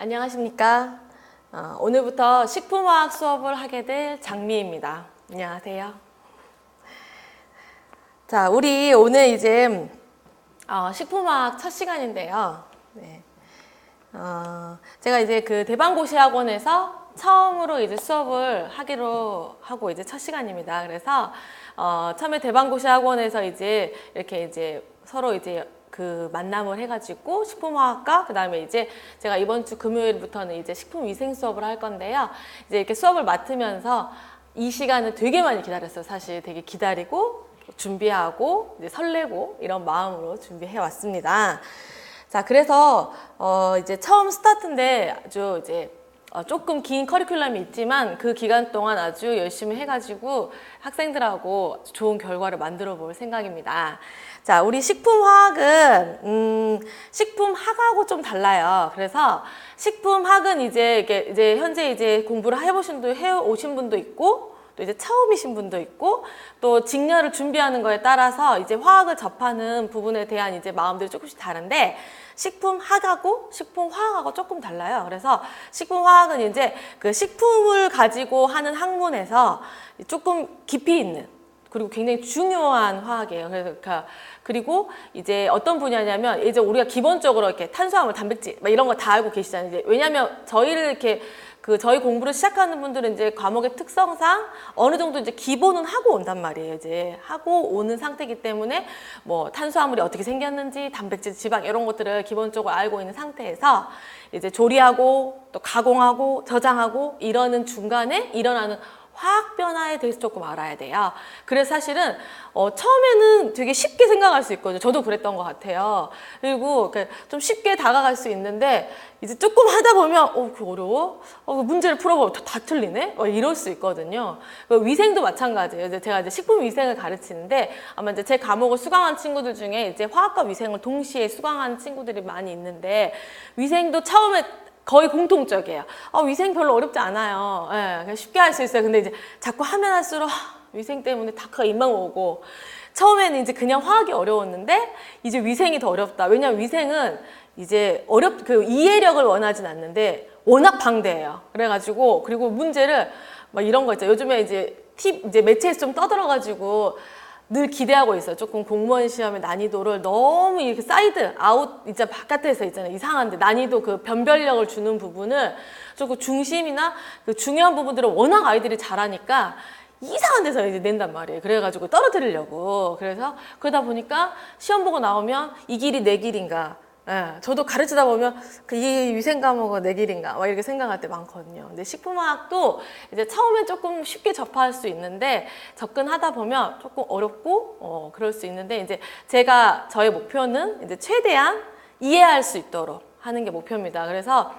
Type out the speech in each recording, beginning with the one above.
안녕하십니까. 오늘부터 식품화학 수업을 하게 될 장미입니다. 안녕하세요. 자, 우리 오늘 이제 식품화학 첫 시간인데요. 네. 제가 이제 그 대방고시학원에서 처음으로 이제 수업을 하기로 하고 이제 첫 시간입니다. 그래서 처음에 대방고시학원에서 이제 이렇게 이제 서로 이제 그 만남을 해가지고 식품화학과 그다음에 이제 제가 이번 주 금요일부터는 이제 식품위생 수업을 할 건데요. 이제 이렇게 수업을 맡으면서 이 시간을 되게 많이 기다렸어요. 사실 되게 기다리고 준비하고 이제 설레고 이런 마음으로 준비해 왔습니다. 자, 그래서 이제 처음 스타트인데 아주 이제 조금 긴 커리큘럼이 있지만 그 기간 동안 아주 열심히 해가지고 학생들하고 좋은 결과를 만들어 볼 생각입니다. 자, 우리 식품화학은 식품학하고 좀 달라요. 그래서 식품학은 이제 현재 이제 공부를 해오신 분도 있고 또 이제 처음이신 분도 있고 또 직렬을 준비하는 거에 따라서 이제 화학을 접하는 부분에 대한 이제 마음들이 조금씩 다른데 식품학하고 식품화학하고 조금 달라요. 그래서 식품화학은 이제 그 식품을 가지고 하는 학문에서 조금 깊이 있는 그리고 굉장히 중요한 화학이에요. 그리고 이제 어떤 분야냐면 이제 우리가 기본적으로 이렇게 탄수화물, 단백질 막 이런 거 다 알고 계시잖아요. 이제 왜냐하면 저희를 이렇게 저희 공부를 시작하는 분들은 이제 과목의 특성상 어느 정도 이제 기본은 하고 온단 말이에요. 이제 하고 오는 상태이기 때문에 뭐 탄수화물이 어떻게 생겼는지, 단백질, 지방 이런 것들을 기본적으로 알고 있는 상태에서 이제 조리하고 또 가공하고 저장하고 이러는 중간에 일어나는 화학 변화에 대해서 조금 알아야 돼요. 그래서 사실은 처음에는 되게 쉽게 생각할 수 있거든요. 저도 그랬던 것 같아요. 그리고 좀 쉽게 다가갈 수 있는데 이제 조금 하다 보면 그거 어려워? 문제를 풀어보면 다 틀리네? 이럴 수 있거든요. 위생도 마찬가지예요. 제가 이제 식품 위생을 가르치는데 아마 이제 제 과목을 수강한 친구들 중에 이제 화학과 위생을 동시에 수강한 친구들이 많이 있는데 위생도 처음에 거의 공통적이에요. 위생 별로 어렵지 않아요. 예, 쉽게 할 수 있어요. 근데 이제 자꾸 하면 할수록 위생 때문에 다크가 입만 오고 처음에는 이제 그냥 화학이 어려웠는데 이제 위생이 더 어렵다. 왜냐면 위생은 이제 이해력을 원하진 않는데 워낙 방대해요. 그래가지고 그리고 문제를 막 이런 거 있죠. 요즘에 이제 이제 매체에서 좀 떠들어가지고 늘 기대하고 있어요. 조금 공무원 시험의 난이도를 너무 이렇게 사이드, 아웃, 이제 바깥에서 있잖아요. 이상한데 난이도 그 변별력을 주는 부분을 조금 중심이나 그 중요한 부분들을 워낙 아이들이 잘하니까 이상한 데서 이제 낸단 말이에요. 그래가지고 떨어뜨리려고. 그래서 그러다 보니까 시험 보고 나오면 이 길이 내 길인가. 예, 저도 가르치다 보면 이 위생 과목은 내 길인가 막 이렇게 생각할 때 많거든요. 근데 식품화학도 이제 처음엔 조금 쉽게 접할 수 있는데 접근하다 보면 조금 어렵고 그럴 수 있는데 이제 저의 목표는 이제 최대한 이해할 수 있도록 하는 게 목표입니다. 그래서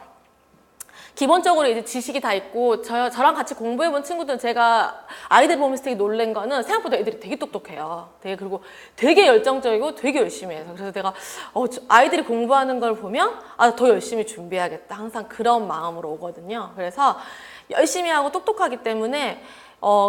기본적으로 이제 지식이 다 있고 저랑 같이 공부해본 친구들은 제가 아이들 보면서 되게 놀란 거는 생각보다 애들이 되게 똑똑해요. 그리고 되게 열정적이고 되게 열심히 해서 그래서 내가 아이들이 공부하는 걸 보면 더 열심히 준비해야겠다. 항상 그런 마음으로 오거든요. 그래서 열심히 하고 똑똑하기 때문에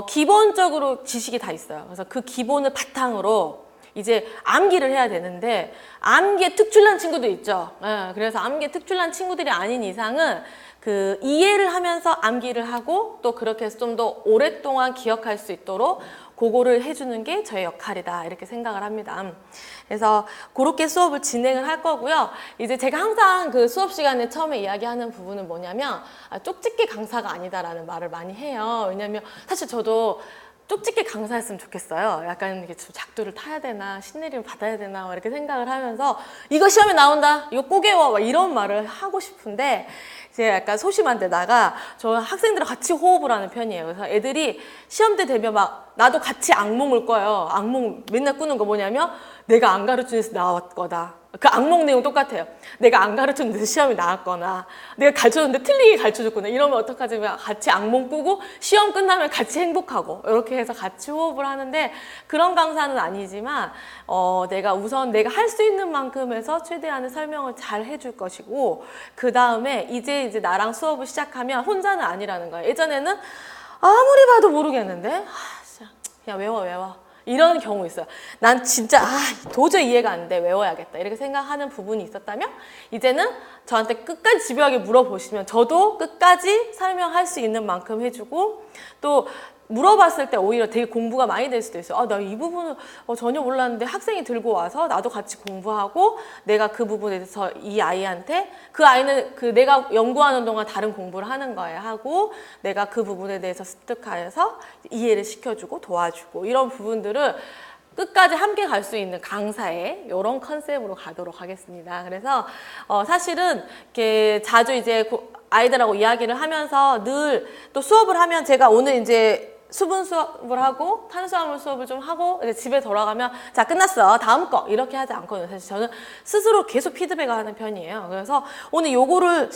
기본적으로 지식이 다 있어요. 그래서 그 기본을 바탕으로 이제 암기를 해야 되는데 암기에 특출난 친구도 있죠. 그래서 암기에 특출난 친구들이 아닌 이상은 그 이해를 하면서 암기를 하고 또 그렇게 해서 좀 더 오랫동안 기억할 수 있도록 그거를 해주는 게 저의 역할이다 이렇게 생각을 합니다. 그래서 그렇게 수업을 진행을 할 거고요. 이제 제가 항상 그 수업 시간에 처음에 이야기하는 부분은 뭐냐면 쪽집게 강사가 아니다라는 말을 많이 해요. 왜냐면 사실 저도 쪽집게 강사였으면 좋겠어요. 약간 이렇게 작두를 타야 되나 신내림을 받아야 되나 이렇게 생각을 하면서 이거 시험에 나온다 이거 꼭 외워 막 이런 말을 하고 싶은데 제가 약간 소심한 데다가 저 학생들과 같이 호흡을 하는 편이에요. 그래서 애들이 시험 때 되면 막 나도 같이 악몽을 꿔요. 악몽 맨날 꾸는 거 뭐냐면 내가 안 가르친 데서 나왔거나 그 악몽 내용 똑같아요. 내가 안 가르쳤는데 시험이 나왔거나 내가 가르쳤는데 틀리게 가르쳐줬거나 이러면 어떡하지? 같이 악몽 꾸고 시험 끝나면 같이 행복하고 이렇게 해서 같이 호흡을 하는데 그런 강사는 아니지만 우선 내가 할 수 있는 만큼 해서 최대한의 설명을 잘 해줄 것이고 그 다음에 이제 나랑 수업을 시작하면 혼자는 아니라는 거예요. 예전에는 아무리 봐도 모르겠는데 진짜 그냥 외워 이런 경우 있어요. 난 진짜 도저히 이해가 안 돼. 외워야겠다. 이렇게 생각하는 부분이 있었다면 이제는 저한테 끝까지 집요하게 물어보시면 저도 끝까지 설명할 수 있는 만큼 해주고 또 물어봤을 때 오히려 되게 공부가 많이 될 수도 있어요. 나 이 부분은 전혀 몰랐는데 학생이 들고 와서 나도 같이 공부하고 내가 그 부분에 대해서 이 아이한테 그 아이는 그 내가 연구하는 동안 다른 공부를 하는 거예요. 하고 내가 그 부분에 대해서 습득해서 이해를 시켜주고 도와주고 이런 부분들을 끝까지 함께 갈 수 있는 강사의 이런 컨셉으로 가도록 하겠습니다. 그래서 사실은 이렇게 자주 이제 아이들하고 이야기를 하면서 늘 또 수업을 하면 제가 오늘 이제 수분 수업을 하고 탄수화물 수업을 좀 하고 이제 집에 돌아가면 자 끝났어 다음 거 이렇게 하지 않거든요. 사실 저는 스스로 계속 피드백을 하는 편이에요. 그래서 오늘 요거를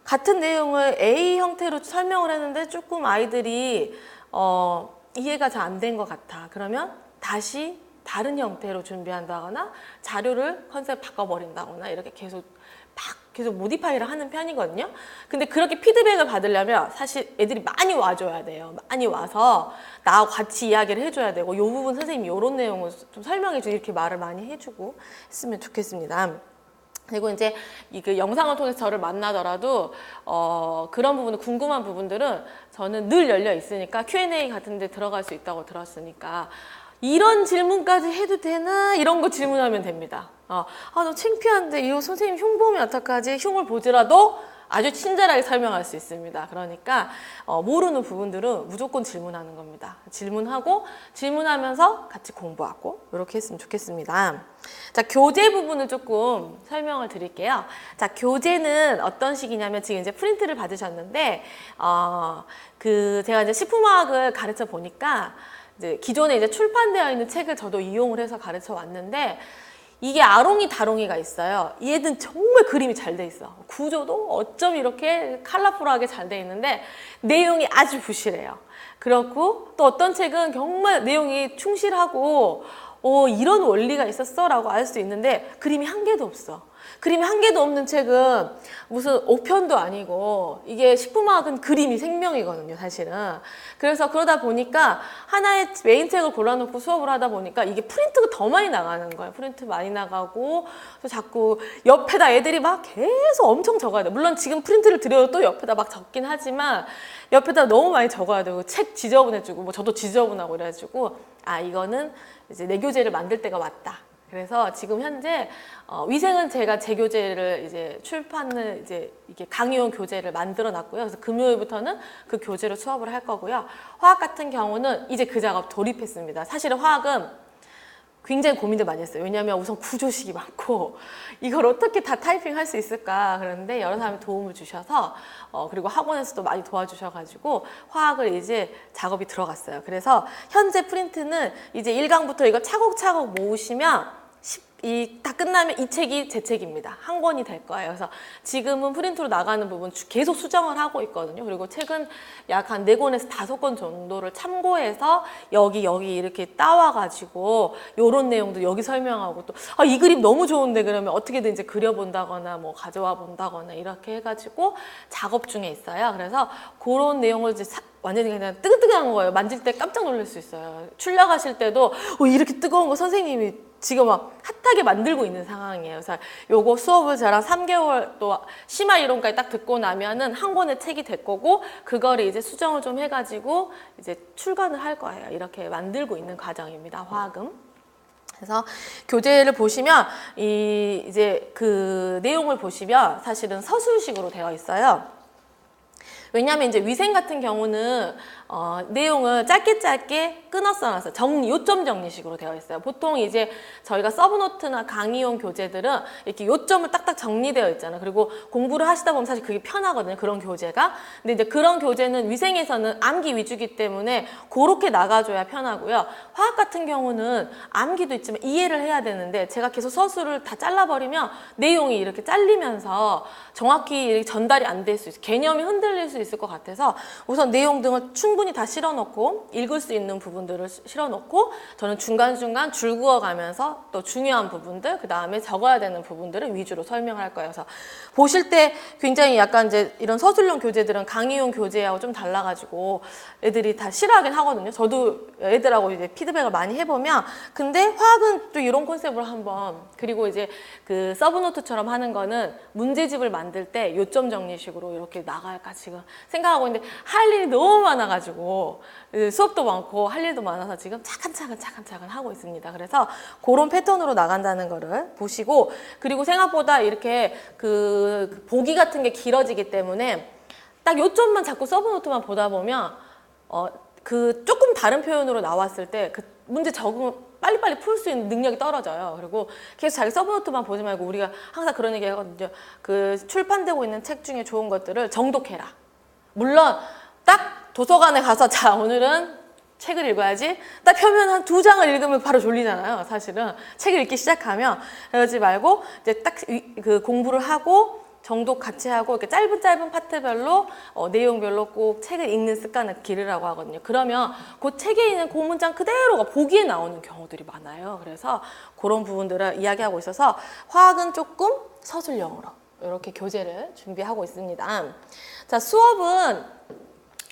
같은 내용을 A 형태로 설명을 했는데 조금 아이들이 이해가 잘 안 된 것 같아. 그러면 다시 다른 형태로 준비한다거나 자료를 컨셉 바꿔버린다거나 이렇게 계속 모디파이를 하는 편이거든요. 근데 그렇게 피드백을 받으려면 사실 애들이 많이 와줘야 돼요. 많이 와서 나하고 같이 이야기를 해줘야 되고 이 부분 선생님이 이런 내용을 좀 설명해줘 이렇게 말을 많이 해주고 했으면 좋겠습니다. 그리고 이제 그 영상을 통해서 저를 만나더라도 그런 부분을 궁금한 부분들은 저는 늘 열려 있으니까 Q&A 같은 데 들어갈 수 있다고 들었으니까 이런 질문까지 해도 되나? 이런 거 질문하면 됩니다. 너 창피한데 이거 선생님 흉 보면 어떡하지? 흉을 보더라도 아주 친절하게 설명할 수 있습니다. 그러니까 모르는 부분들은 무조건 질문하는 겁니다. 질문하면서 같이 공부하고 이렇게 했으면 좋겠습니다. 자, 교재 부분을 조금 설명을 드릴게요. 자, 교재는 어떤 식이냐면 지금 이제 프린트를 받으셨는데 제가 이제 식품화학을 가르쳐 보니까 이제 기존에 이제 출판되어 있는 책을 저도 이용을 해서 가르쳐 왔는데 이게 아롱이 다롱이가 있어요. 얘는 정말 그림이 잘 돼 있어. 구조도 어쩜 이렇게 컬러풀하게 잘 돼 있는데 내용이 아주 부실해요. 그렇고 또 어떤 책은 정말 내용이 충실하고 이런 원리가 있었어 라고 알 수 있는데 그림이 한 개도 없어. 그림이 한 개도 없는 책은 무슨 5편도 아니고 이게 식품화학은 그림이 생명이거든요, 사실은. 그래서 그러다 보니까 하나의 메인 책을 골라놓고 수업을 하다 보니까 이게 프린트가 더 많이 나가는 거예요. 프린트 많이 나가고 또 자꾸 옆에다 애들이 막 계속 엄청 적어야 돼. 물론 지금 프린트를 드려도 또 옆에다 막 적긴 하지만 옆에다 너무 많이 적어야 되고 책 지저분해지고 뭐 저도 지저분하고 이래가지고 이거는 이제 내 교재를 만들 때가 왔다. 그래서 지금 현재 위생은 제가 제 교재를 이제 출판을 이제 이게 강의용 교재를 만들어 놨고요. 그래서 금요일부터는 그 교재로 수업을 할 거고요. 화학 같은 경우는 이제 그 작업 돌입했습니다. 사실은 화학은 굉장히 고민들 많이 했어요. 왜냐하면 우선 구조식이 많고 이걸 어떻게 다 타이핑할 수 있을까 그러는데 여러 사람이 도움을 주셔서 그리고 학원에서도 많이 도와주셔가지고 화학을 이제 작업이 들어갔어요. 그래서 현재 프린트는 이제 1강부터 이거 차곡차곡 모으시면 다 끝나면 이 책이 제 책입니다. 한 권이 될 거예요. 그래서 지금은 프린트로 나가는 부분 계속 수정을 하고 있거든요. 그리고 책은 약 한 4권에서 5권 정도를 참고해서 여기 이렇게 따와가지고 요런 내용도 여기 설명하고 또 이 그림 너무 좋은데 그러면 어떻게든 이제 그려본다거나 뭐 가져와 본다거나 이렇게 해가지고 작업 중에 있어요. 그래서 그런 내용을 이제 완전히 그냥 뜨끈뜨끈한 거예요. 만질 때 깜짝 놀랄 수 있어요. 출력하실 때도 이렇게 뜨거운 거 선생님이 지금 막 핫하게 만들고 있는 상황이에요. 그래서 요거 수업을 저랑 3개월 또 심화 이론까지 딱 듣고 나면은 한 권의 책이 될 거고 그거를 이제 수정을 좀 해가지고 이제 출간을 할 거예요. 이렇게 만들고 있는 과정입니다. 화학은. 그래서 교재를 보시면 이제 그 내용을 보시면 사실은 서술식으로 되어 있어요. 왜냐하면 이제 위생 같은 경우는 내용을 짧게 끊어 써놔서 요점 정리식으로 되어 있어요. 보통 이제 저희가 서브노트나 강의용 교재들은 이렇게 요점을 딱딱 정리되어 있잖아요. 그리고 공부를 하시다 보면 사실 그게 편하거든요. 그런 교재가. 근데 이제 그런 교재는 위생에서는 암기 위주기 때문에 그렇게 나가줘야 편하고요. 화학 같은 경우는 암기도 있지만 이해를 해야 되는데 제가 계속 서술을 다 잘라버리면 내용이 이렇게 잘리면서 정확히 전달이 안 될 수 있어요. 개념이 흔들릴 수 있을 것 같아서 우선 내용 등을 충분히 충분히 다 실어놓고 읽을 수 있는 부분들을 실어놓고 저는 중간중간 줄 그어가면서 또 중요한 부분들 그 다음에 적어야 되는 부분들을 위주로 설명을 할 거예요. 그래서 보실 때 굉장히 약간 이제 이런 서술형 교재들은 강의용 교재하고 좀 달라가지고 애들이 다 싫어하긴 하거든요. 저도 애들하고 이제 피드백을 많이 해보면 근데 화학은 또 이런 컨셉으로 한번 그리고 이제 그 서브노트처럼 하는 거는 문제집을 만들 때 요점 정리식으로 이렇게 나갈까 지금 생각하고 있는데 할 일이 너무 많아가지고 수업도 많고 할 일도 많아서 지금 차근차근 하고 있습니다. 그래서 그런 패턴으로 나간다는 거를 보시고 그리고 생각보다 이렇게 그 보기 같은 게 길어지기 때문에 딱 요점만 자꾸 서브노트만 보다 보면 그 조금 다른 표현으로 나왔을 때 그 문제 적응 빨리빨리 풀 수 있는 능력이 떨어져요. 그리고 계속 자기 서브노트만 보지 말고 우리가 항상 그런 얘기 하거든요. 그 출판되고 있는 책 중에 좋은 것들을 정독해라. 물론 딱 도서관에 가서 자 오늘은 책을 읽어야지 딱 펴면 한 2장을 읽으면 바로 졸리잖아요. 사실은 책을 읽기 시작하면 그러지 말고 이제 딱 그 공부를 하고 정독 같이 하고 이렇게 짧은 파트별로 내용별로 꼭 책을 읽는 습관을 기르라고 하거든요. 그러면 그 책에 있는 그 문장 그대로가 보기에 나오는 경우들이 많아요. 그래서 그런 부분들을 이야기하고 있어서 화학은 조금 서술형으로 이렇게 교재를 준비하고 있습니다. 자,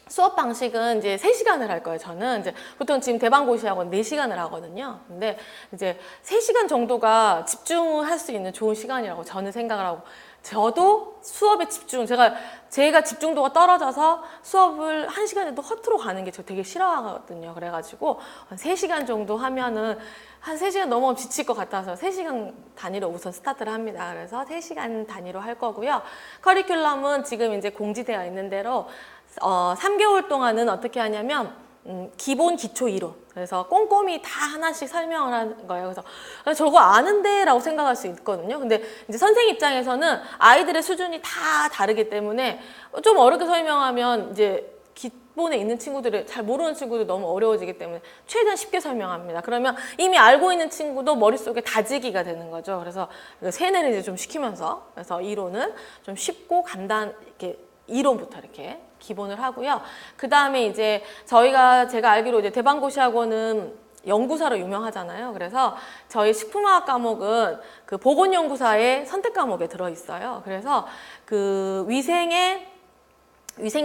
수업 방식은 이제 3시간을 할 거예요. 저는 이제 보통 지금 대방고시학원 4시간을 하거든요. 근데 이제 3시간 정도가 집중을 할 수 있는 좋은 시간이라고 저는 생각을 하고 저도 수업에 제가 집중도가 떨어져서 수업을 1시간에도 허투루 가는 게 저 되게 싫어하거든요. 그래가지고 한 3시간 정도 하면은 한 3시간 넘어가면 지칠 것 같아서 3시간 단위로 우선 스타트를 합니다. 그래서 3시간 단위로 할 거고요. 커리큘럼은 지금 이제 공지되어 있는 대로 3개월 동안은 어떻게 하냐면 기본 기초 이론 그래서 꼼꼼히 다 하나씩 설명을 하는 거예요. 그래서 저거 아는데 라고 생각할 수 있거든요. 근데 이제 선생 입장에서는 아이들의 수준이 다 다르기 때문에 좀 어렵게 설명하면 이제 기본에 있는 친구들이 잘 모르는 친구들 너무 어려워지기 때문에 최대한 쉽게 설명합니다. 그러면 이미 알고 있는 친구도 머릿속에 다지기가 되는 거죠. 그래서 세뇌를 이제 좀 시키면서 그래서 이론은 좀 쉽고 이렇게 이론부터 이렇게 기본을 하고요. 그 다음에 이제 제가 알기로 이제 대방고시학원은 연구사로 유명하잖아요. 그래서 저희 식품화학 과목은 그 보건연구사의 선택 과목에 들어있어요. 그래서 그 위생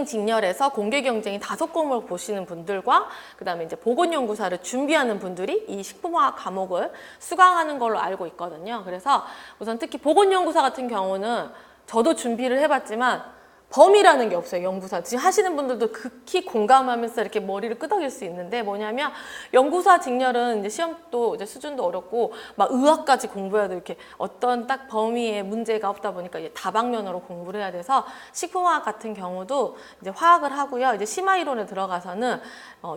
직렬에서 공개 경쟁이 5과목을 보시는 분들과 그 다음에 이제 보건연구사를 준비하는 분들이 이 식품화학 과목을 수강하는 걸로 알고 있거든요. 그래서 우선 특히 보건연구사 같은 경우는 저도 준비를 해봤지만 범위라는 게 없어요. 연구사 지금 하시는 분들도 극히 공감하면서 이렇게 머리를 끄덕일 수 있는데 뭐냐면 연구사 직렬은 이제 시험도 이제 수준도 어렵고 막 의학까지 공부해야 돼. 이렇게 어떤 딱 범위에 문제가 없다 보니까 이제 다방면으로 공부를 해야 돼서 식품화학 같은 경우도 이제 화학을 하고요. 이제 심화 이론에 들어가서는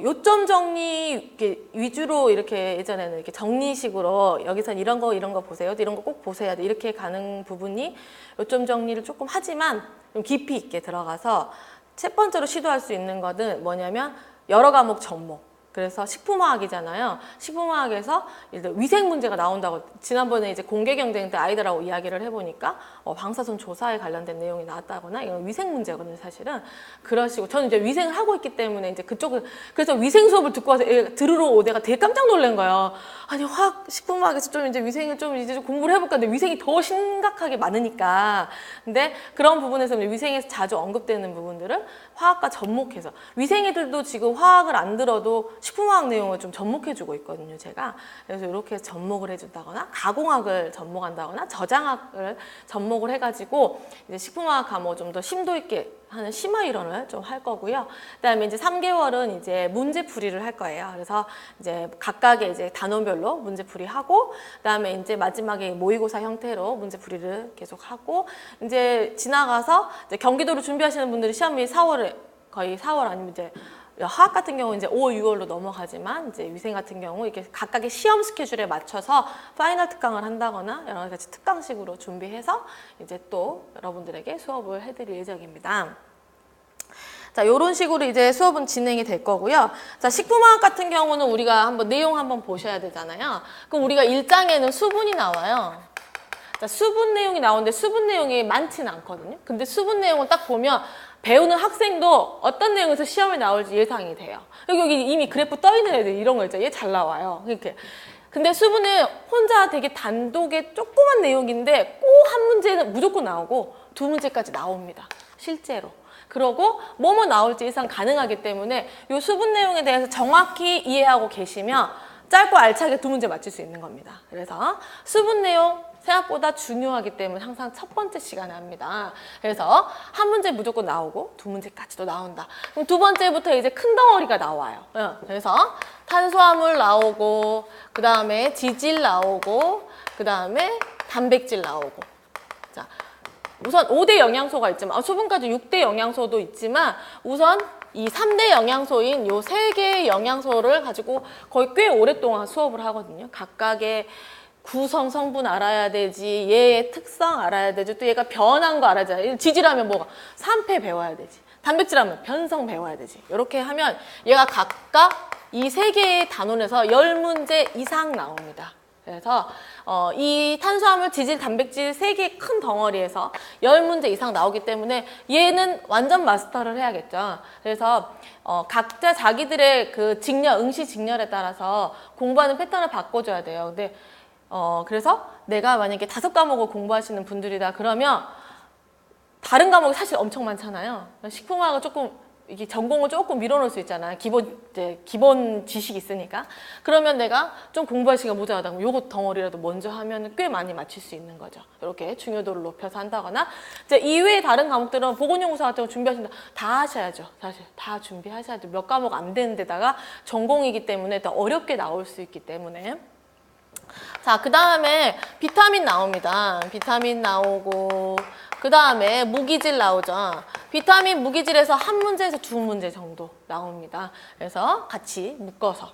요점 정리 이렇게 위주로 이렇게 예전에는 이렇게 정리식으로 여기선 이런 거 보세요. 이런 거 꼭 보세요. 이렇게 가는 부분이 요점 정리를 조금 하지만 좀 깊이 있게 들어가서 첫 번째로 시도할 수 있는 것은 뭐냐면 여러 과목 접목. 그래서 식품화학이잖아요. 식품화학에서 위생 문제가 나온다고 지난번에 이제 공개 경쟁 때 아이들하고 이야기를 해보니까 방사선 조사에 관련된 내용이 나왔다거나 이건 위생 문제거든요, 사실은. 그러시고 저는 이제 위생을 하고 있기 때문에 이제 그쪽은 그래서 위생 수업을 듣고 와서 들으러 내가 되게 깜짝 놀란 거예요. 아니 식품화학에서 좀 이제 위생을 좀 이제 좀 공부를 해볼까 근데 위생이 더 심각하게 많으니까. 근데 그런 부분에서 위생에서 자주 언급되는 부분들을 화학과 접목해서 위생애들도 지금 화학을 안 들어도 식품화학 내용을 좀 접목해주고 있거든요, 제가. 그래서 이렇게 접목을 해준다거나 가공학을 접목한다거나 저장학을 접목을 해가지고 이제 식품화학 과목 좀 더 심도 있게 하는 심화 이론을 좀 할 거고요. 그다음에 이제 3개월은 이제 문제풀이를 할 거예요. 그래서 이제 각각의 이제 단원별로 문제풀이 하고, 그다음에 이제 마지막에 모의고사 형태로 문제풀이를 계속 하고, 이제 지나가서 이제 경기도로 준비하시는 분들이 시험이 거의 4월 아니면 이제 화학 같은 경우는 이제 5월, 6월로 넘어가지만 이제 위생 같은 경우 이렇게 각각의 시험 스케줄에 맞춰서 파이널 특강을 한다거나 여러 가지 특강식으로 준비해서 이제 또 여러분들에게 수업을 해드릴 예정입니다. 자, 요런 식으로 이제 수업은 진행이 될 거고요. 자, 식품화학 같은 경우는 우리가 내용 한번 보셔야 되잖아요. 그럼 우리가 1장에는 수분이 나와요. 자, 수분 내용이 나오는데 수분 내용이 많지는 않거든요. 근데 수분 내용을 딱 보면 배우는 학생도 어떤 내용에서 시험에 나올지 예상이 돼요. 여기 이미 그래프 떠 있는 애들 이런 거 있잖아요. 얘 잘 나와요. 이렇게. 근데 수분은 혼자 되게 단독의 조그만 내용인데 꼭 한 문제는 무조건 나오고 두 문제까지 나옵니다. 실제로. 그러고 뭐뭐 나올지 예상 가능하기 때문에 이 수분 내용에 대해서 정확히 이해하고 계시면 짧고 알차게 두 문제 맞출 수 있는 겁니다. 그래서 수분 내용 생각보다 중요하기 때문에 항상 첫 번째 시간에 합니다. 그래서 한 문제 무조건 나오고 두 문제까지도 나온다. 그럼 두 번째부터 이제 큰 덩어리가 나와요. 그래서 탄수화물 나오고, 그 다음에 지질 나오고, 그 다음에 단백질 나오고. 자, 우선 5대 영양소가 있지만, 수분까지 6대 영양소도 있지만, 우선 이 3대 영양소인 요 3개의 영양소를 가지고 거의 꽤 오랫동안 수업을 하거든요. 각각의 구성 성분 알아야 되지, 얘의 특성 알아야 되지, 또 얘가 변한 거 알아야 되지. 지질하면 뭐가? 산패 배워야 되지. 단백질하면 변성 배워야 되지. 이렇게 하면 얘가 각각 이 3개의 단원에서 10문제 이상 나옵니다. 그래서 이 탄수화물, 지질, 단백질 3개의 큰 덩어리에서 10문제 이상 나오기 때문에 얘는 완전 마스터를 해야겠죠. 그래서 각자 자기들의 그 직렬, 응시 직렬에 따라서 공부하는 패턴을 바꿔줘야 돼요. 근데 그래서 내가 만약에 5과목을 공부하시는 분들이다 그러면 다른 과목이 사실 엄청 많잖아요. 식품화학은 조금 이게 전공을 조금 밀어놓을 수 있잖아요. 기본 지식이 있으니까. 그러면 내가 좀 공부할 시간 모자라다 그러면 요거 덩어리라도 먼저 하면 꽤 많이 맞출 수 있는 거죠. 이렇게 중요도를 높여서 한다거나. 이제 이외에 다른 과목들은 보건연구소 같은 거 준비하신다. 다 하셔야죠. 사실 다 준비하셔야죠. 몇 과목 안 되는 데다가 전공이기 때문에 더 어렵게 나올 수 있기 때문에. 자, 그 다음에 비타민 나옵니다. 비타민 나오고, 그 다음에 무기질 나오죠. 비타민 무기질에서 한 문제에서 두 문제 정도 나옵니다. 그래서 같이 묶어서.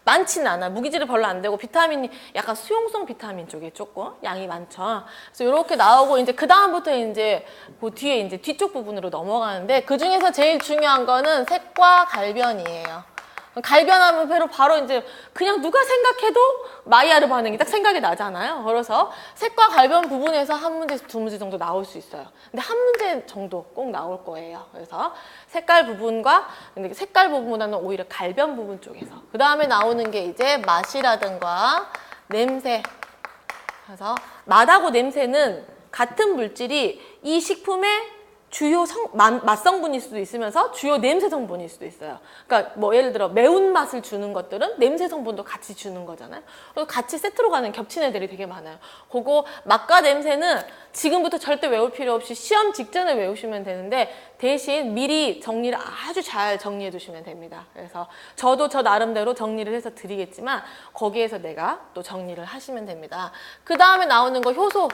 많지는 않아요. 무기질이 별로 안 되고 비타민이 약간 수용성 비타민 쪽에 조금 양이 많죠. 그래서 이렇게 나오고 이제 그 다음부터 이제 그 뒤에 이제 뒤쪽 부분으로 넘어가는데 그 중에서 제일 중요한 거는 색과 갈변이에요. 갈변하면 바로 이제 그냥 누가 생각해도 마이야르 반응이 딱 생각이 나잖아요. 그래서 색과 갈변 부분에서 한 문제에서 두 문제 정도 나올 수 있어요. 근데 한 문제 정도 꼭 나올 거예요. 그래서 색깔 부분과 근데 색깔 부분보다는 오히려 갈변 부분 쪽에서 그 다음에 나오는 게 이제 맛이라든가 냄새. 그래서 맛하고 냄새는 같은 물질이 이 식품의 주요 맛성분일 수도 있으면서 주요 냄새 성분일 수도 있어요. 그러니까 뭐 예를 들어 매운맛을 주는 것들은 냄새 성분도 같이 주는 거잖아요. 그래서 같이 세트로 가는 겹친 애들이 되게 많아요. 그거 맛과 냄새는 지금부터 절대 외울 필요 없이 시험 직전에 외우시면 되는데 대신 미리 정리를 아주 잘 정리해 두시면 됩니다. 그래서 저도 저 나름대로 정리를 해서 드리겠지만 거기에서 내가 또 정리를 하시면 됩니다. 그 다음에 나오는 거 효소.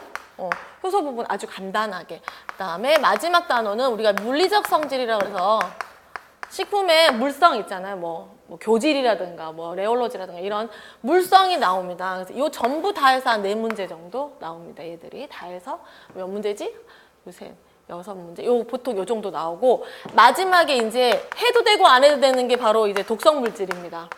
효소 부분 아주 간단하게. 그 다음에 마지막 단어는 우리가 물리적 성질이라고 해서 식품에 물성 있잖아요. 뭐 교질이라든가 뭐 레올로지라든가 이런 물성이 나옵니다. 그래서 이 전부 다 해서 한 4문제 정도 나옵니다. 얘들이 다 해서 몇 문제지? 요새 6문제. 보통 요 정도 나오고 마지막에 이제 해도 되고 안 해도 되는 게 바로 이제 독성 물질입니다.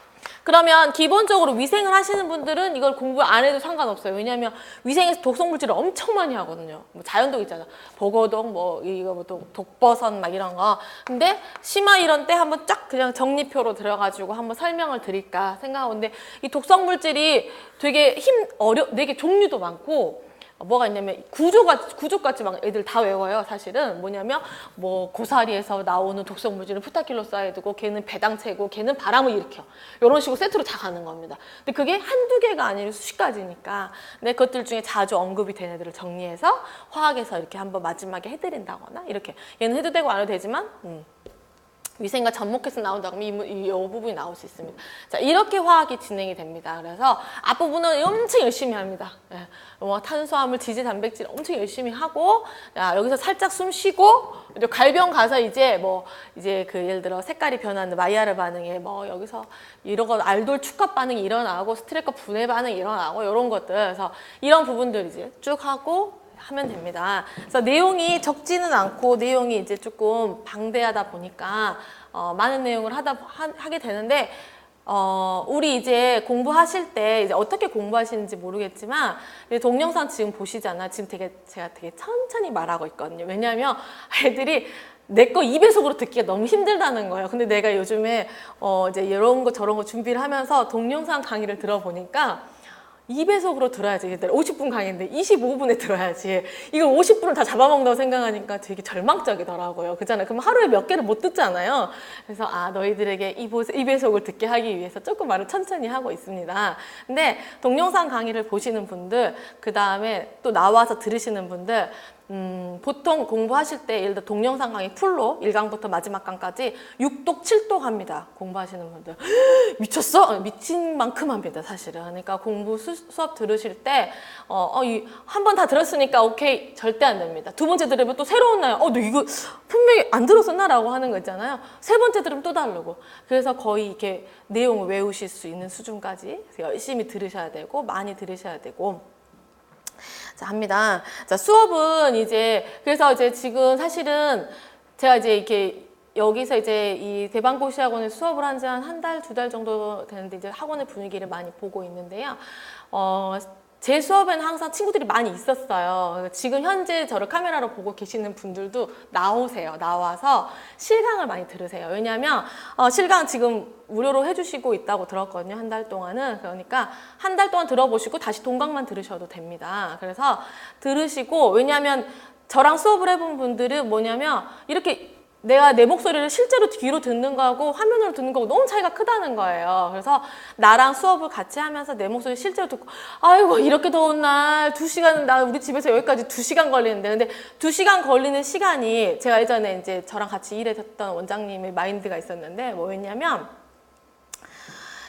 그러면 기본적으로 위생을 하시는 분들은 이걸 공부 안 해도 상관없어요. 왜냐하면 위생에서 독성 물질을 엄청 많이 하거든요. 뭐 자연독 있잖아. 버거독, 독버섯 막 이런 거. 근데 심화 이런 때 한번 쫙 그냥 정리표로 들어가지고 한번 설명을 드릴까 생각하는데 이 독성 물질이 되게 되게 종류도 많고 뭐가 있냐면 구조같이 막 애들 다 외워요. 사실은 뭐냐면 뭐 고사리에서 나오는 독성 물질은 프타킬로사이드고 걔는 배당체고 걔는 바람을 일으켜. 이런 식으로 세트로 다 가는 겁니다. 근데 그게 한두 개가 아니라 수십 가지니까 근데 그것들 중에 자주 언급이 된 애들을 정리해서 화학에서 이렇게 한번 마지막에 해드린다거나 이렇게 얘는 해도 되고 안 해도 되지만 위생과 접목해서 나온다 그러면 이 부분이 나올 수 있습니다. 자, 이렇게 화학이 진행이 됩니다. 그래서 앞부분은 엄청 열심히 합니다. 예, 뭐 탄수화물, 지질, 단백질 엄청 열심히 하고 여기서 살짝 숨 쉬고 이제 갈변 가서 이제 예를 들어 색깔이 변하는 마이야르 반응에 여기서 이런 거 알돌 축합 반응이 일어나고 스트레커 분해 반응이 일어나고 이런 것들 그래서 이런 부분들 이제 쭉 하고 하면 됩니다. 그래서 내용이 적지는 않고 내용이 이제 조금 방대하다 보니까 많은 내용을 하게 되는데 우리 이제 공부하실 때 이제 어떻게 공부하시는지 모르겠지만 동영상 지금 보시잖아. 지금 제가 되게 천천히 말하고 있거든요. 왜냐하면 애들이 내 거 2배속으로 듣기가 너무 힘들다는 거예요. 근데 내가 요즘에 이제 이런 거 저런 거 준비를 하면서 동영상 강의를 들어보니까 2배속으로 들어야지. 50분 강의인데 25분에 들어야지. 이걸 50분을 다 잡아먹는다고 생각하니까 되게 절망적이더라고요. 그잖아요. 그럼 하루에 몇 개를 못 듣잖아요. 그래서 너희들에게 2배속을 듣게 하기 위해서 조금 말을 천천히 하고 있습니다. 근데 동영상 강의를 보시는 분들, 그 다음에 또 나와서 들으시는 분들, 보통 공부하실 때 예를 들어 동영상 강의 풀로 1강부터 마지막 강까지 6독, 7독 합니다. 공부하시는 분들. 미쳤어? 미친 만큼 합니다, 사실은. 그러니까 공부 수업 들으실 때, 한 번 다 들었으니까 오케이. 절대 안 됩니다. 두 번째 들으면 또 새로운 날, 너 이거 분명히 안 들었었나? 라고 하는 거 있잖아요. 세 번째 들으면 또 다르고. 그래서 거의 이렇게 내용을 외우실 수 있는 수준까지 열심히 들으셔야 되고, 많이 들으셔야 되고. 자, 합니다. 자, 수업은 그래서 이제 지금 사실은 제가 이제 이렇게 여기서 이제 이 대방고시 학원에 수업을 한 지 한 달, 2달 정도 되는데 이제 학원의 분위기를 많이 보고 있는데요. 제 수업에는 항상 친구들이 많이 있었어요. 지금 현재 저를 카메라로 보고 계시는 분들도 나오세요. 나와서 실강을 많이 들으세요. 왜냐하면 실강 지금 무료로 해주시고 있다고 들었거든요. 한 달 동안은. 그러니까 한 달 동안 들어보시고 다시 동강만 들으셔도 됩니다. 그래서 들으시고, 왜냐하면 저랑 수업을 해본 분들은 뭐냐면 이렇게 내가 내 목소리를 실제로 귀로 듣는 거하고 화면으로 듣는 거하고 너무 차이가 크다는 거예요. 그래서 나랑 수업을 같이 하면서 내 목소리 실제로 듣고, 아이고 이렇게 더운 날 2시간, 나 우리 집에서 여기까지 2시간 걸리는데, 근데 2시간 걸리는 시간이, 제가 예전에 이제 저랑 같이 일했던 원장님의 마인드가 있었는데 뭐였냐면,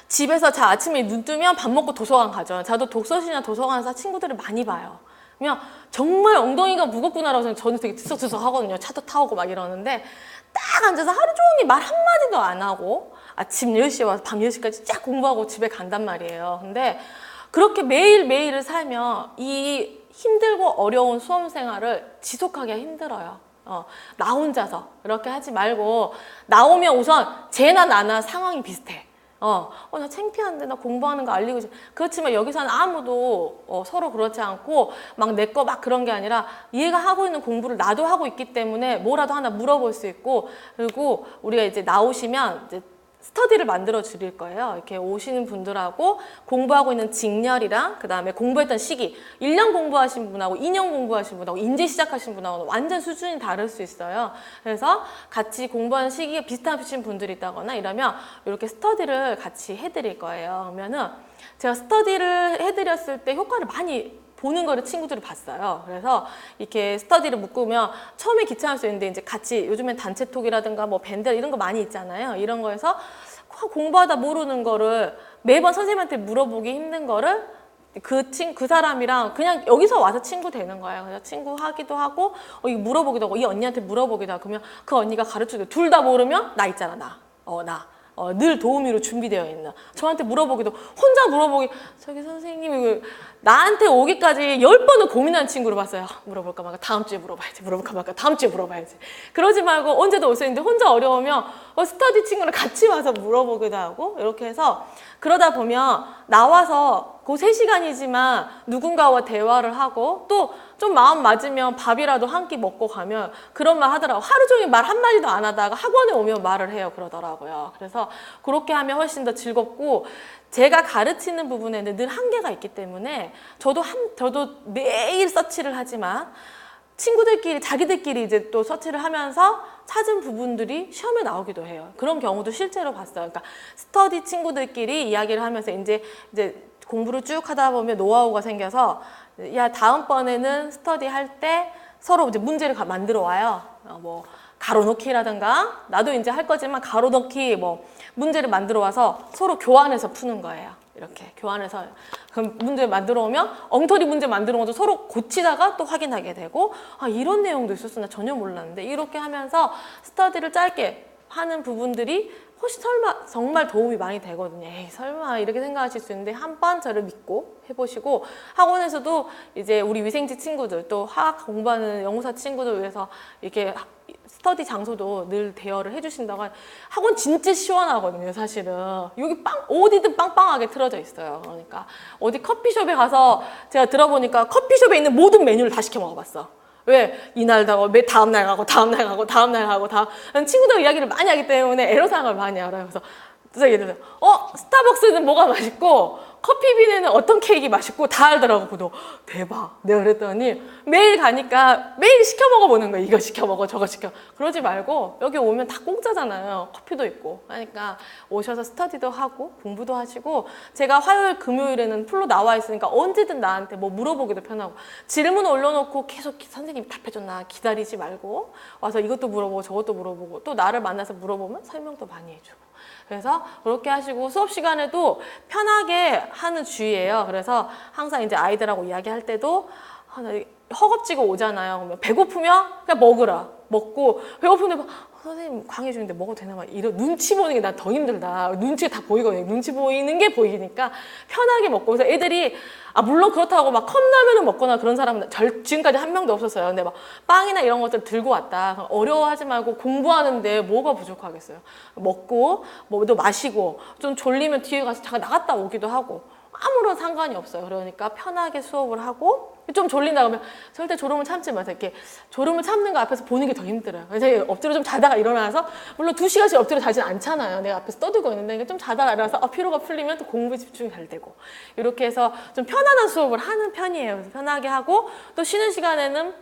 집에서 아침에 눈 뜨면 밥 먹고 도서관 가죠. 저도 독서실이나 도서관에서 친구들을 많이 봐요. 그냥 정말 엉덩이가 무겁구나라고 생각. 저는 되게 들썩들썩 하거든요. 차도 타오고 막 이러는데 딱 앉아서 하루 종일 말 한마디도 안 하고 아침 10시에 와서 밤 10시까지 쫙 공부하고 집에 간단 말이에요. 근데 그렇게 매일매일을 살면 이 힘들고 어려운 수험 생활을 지속하기가 힘들어요. 나 혼자서 이렇게 하지 말고, 나오면 우선 쟤나 나나 상황이 비슷해. 나 창피한데, 나 공부하는 거 알리고 싶어. 그렇지만 여기서는 아무도 서로 그렇지 않고 막 내 거 막 그런 게 아니라 얘가 하고 있는 공부를 나도 하고 있기 때문에 뭐라도 하나 물어볼 수 있고, 그리고 우리가 이제 나오시면 이제 스터디를 만들어 드릴 거예요. 이렇게 오시는 분들하고 공부하고 있는 직렬이랑 그 다음에 공부했던 시기, 1년 공부하신 분하고 2년 공부하신 분하고 이제 시작하신 분하고 완전 수준이 다를 수 있어요. 그래서 같이 공부하는 시기가 비슷하신 분들이 있다거나 이러면 이렇게 스터디를 같이 해드릴 거예요. 그러면은 제가 스터디를 해드렸을 때 효과를 많이 보는 거를 친구들이 봤어요. 그래서 이렇게 스터디를 묶으면 처음에 귀찮을 수 있는데 이제 같이, 요즘엔 단체톡이라든가 뭐 밴드 이런 거 많이 있잖아요. 이런 거에서 공부하다 모르는 거를 매번 선생님한테 물어보기 힘든 거를 그 사람이랑 그냥 여기서 와서 친구 되는 거예요. 그래서 친구 하기도 하고, 이거 물어보기도 하고, 이 언니한테 물어보기도 하고, 그러면 그 언니가 가르쳐줘. 둘 다 모르면 나 있잖아, 나. 늘 도우미로 준비되어 있는. 저한테 물어보기도, 혼자 물어보기, 저기 선생님, 이거 나한테 오기까지 10번을 고민한 친구를 봤어요. 물어볼까 말까, 다음 주에 물어봐야지. 물어볼까 말까, 다음 주에 물어봐야지. 그러지 말고 언제도 올 수 있는데 혼자 어려우면 스터디 친구를 같이 와서 물어보기도 하고, 이렇게 해서 그러다 보면 나와서 그 3시간이지만 누군가와 대화를 하고, 또 좀 마음 맞으면 밥이라도 한 끼 먹고 가면 그런 말 하더라고. 하루 종일 말 한마디도 안 하다가 학원에 오면 말을 해요. 그러더라고요. 그래서 그렇게 하면 훨씬 더 즐겁고, 제가 가르치는 부분에는 늘 한계가 있기 때문에 저도 매일 서치를 하지만 친구들끼리, 자기들끼리 이제 또 서치를 하면서 찾은 부분들이 시험에 나오기도 해요. 그런 경우도 실제로 봤어요. 그러니까 스터디 친구들끼리 이야기를 하면서 이제 공부를 쭉 하다 보면 노하우가 생겨서, 야, 다음번에는 스터디 할 때 서로 이제 문제를 만들어 와요. 뭐 가로넣기라든가, 나도 이제 할 거지만 가로넣기 뭐 문제를 만들어 와서 서로 교환해서 푸는 거예요. 이렇게 교환해서 그럼 문제 만들어 오면 엉터리 문제 만들어 오도 서로 고치다가 또 확인하게 되고, 이런 내용도 있었어, 나 전혀 몰랐는데, 이렇게 하면서 스터디를 짧게 하는 부분들이 혹시 설마 정말 도움이 많이 되거든요. 에이, 설마 이렇게 생각하실 수 있는데 한번 저를 믿고 해보시고, 학원에서도 이제 우리 위생지 친구들, 또 화학 공부하는 연구사 친구들 위해서 이렇게 스터디 장소도 늘 대여를 해주신다고. 학원 진짜 시원하거든요, 사실은. 여기 어디든 빵빵하게 틀어져 있어요. 그러니까 어디 커피숍에 가서 제가 들어보니까 커피숍에 있는 모든 메뉴를 다 시켜 먹어봤어. 왜 이날도 하고 매 다음날 가고 다음날 가고 다음날 가고 친구들 이야기를 많이 하기 때문에 애로사항을 많이 알아요. 그래서 예를 들어서 스타벅스는 뭐가 맛있고 커피빈에는 어떤 케이크 맛있고 다 알더라고. 그래도 대박. 내가 그랬더니 매일 가니까 매일 시켜 먹어보는 거야. 이거 시켜 먹어 저거 시켜. 그러지 말고 여기 오면 다 공짜잖아요. 커피도 있고. 그러니까 오셔서 스터디도 하고 공부도 하시고, 제가 화요일 금요일에는 풀로 나와 있으니까 언제든 나한테 뭐 물어보기도 편하고, 질문 올려놓고 계속 선생님이 답해줬나 기다리지 말고 와서 이것도 물어보고 저것도 물어보고, 또 나를 만나서 물어보면 설명도 많이 해주고. 그래서 그렇게 하시고, 수업 시간에도 편하게 하는 주의예요. 그래서 항상 이제 아이들하고 이야기할 때도 허겁지겁 오잖아요. 그러면 배고프면 그냥 먹으라. 먹고, 배고픈데 선생님 강의 중인데 먹어도 되나 막 이런 눈치 보는 게 난 더 힘들다. 눈치가 다 보이거든요. 눈치 보이는 게 보이니까 편하게 먹고. 그래서 애들이 물론 그렇다고 막 컵라면을 먹거나 그런 사람은 지금까지 한 명도 없었어요. 근데 막 빵이나 이런 것들 들고 왔다. 어려워하지 말고, 공부하는데 뭐가 부족하겠어요. 먹고 뭐도 마시고 좀 졸리면 뒤에 가서 잠깐 나갔다 오기도 하고 아무런 상관이 없어요. 그러니까 편하게 수업을 하고, 좀 졸린다 그러면 절대 졸음을 참지 마세요. 이렇게 졸음을 참는 거 앞에서 보는 게 더 힘들어요. 그래서 엎드려 좀 자다가 일어나서, 물론 2시간씩 엎드려 자진 않잖아요. 내가 앞에서 떠들고 있는데 좀 자다가 일어나서 피로가 풀리면 또 공부에 집중이 잘 되고, 이렇게 해서 좀 편안한 수업을 하는 편이에요. 그래서 편하게 하고, 또 쉬는 시간에는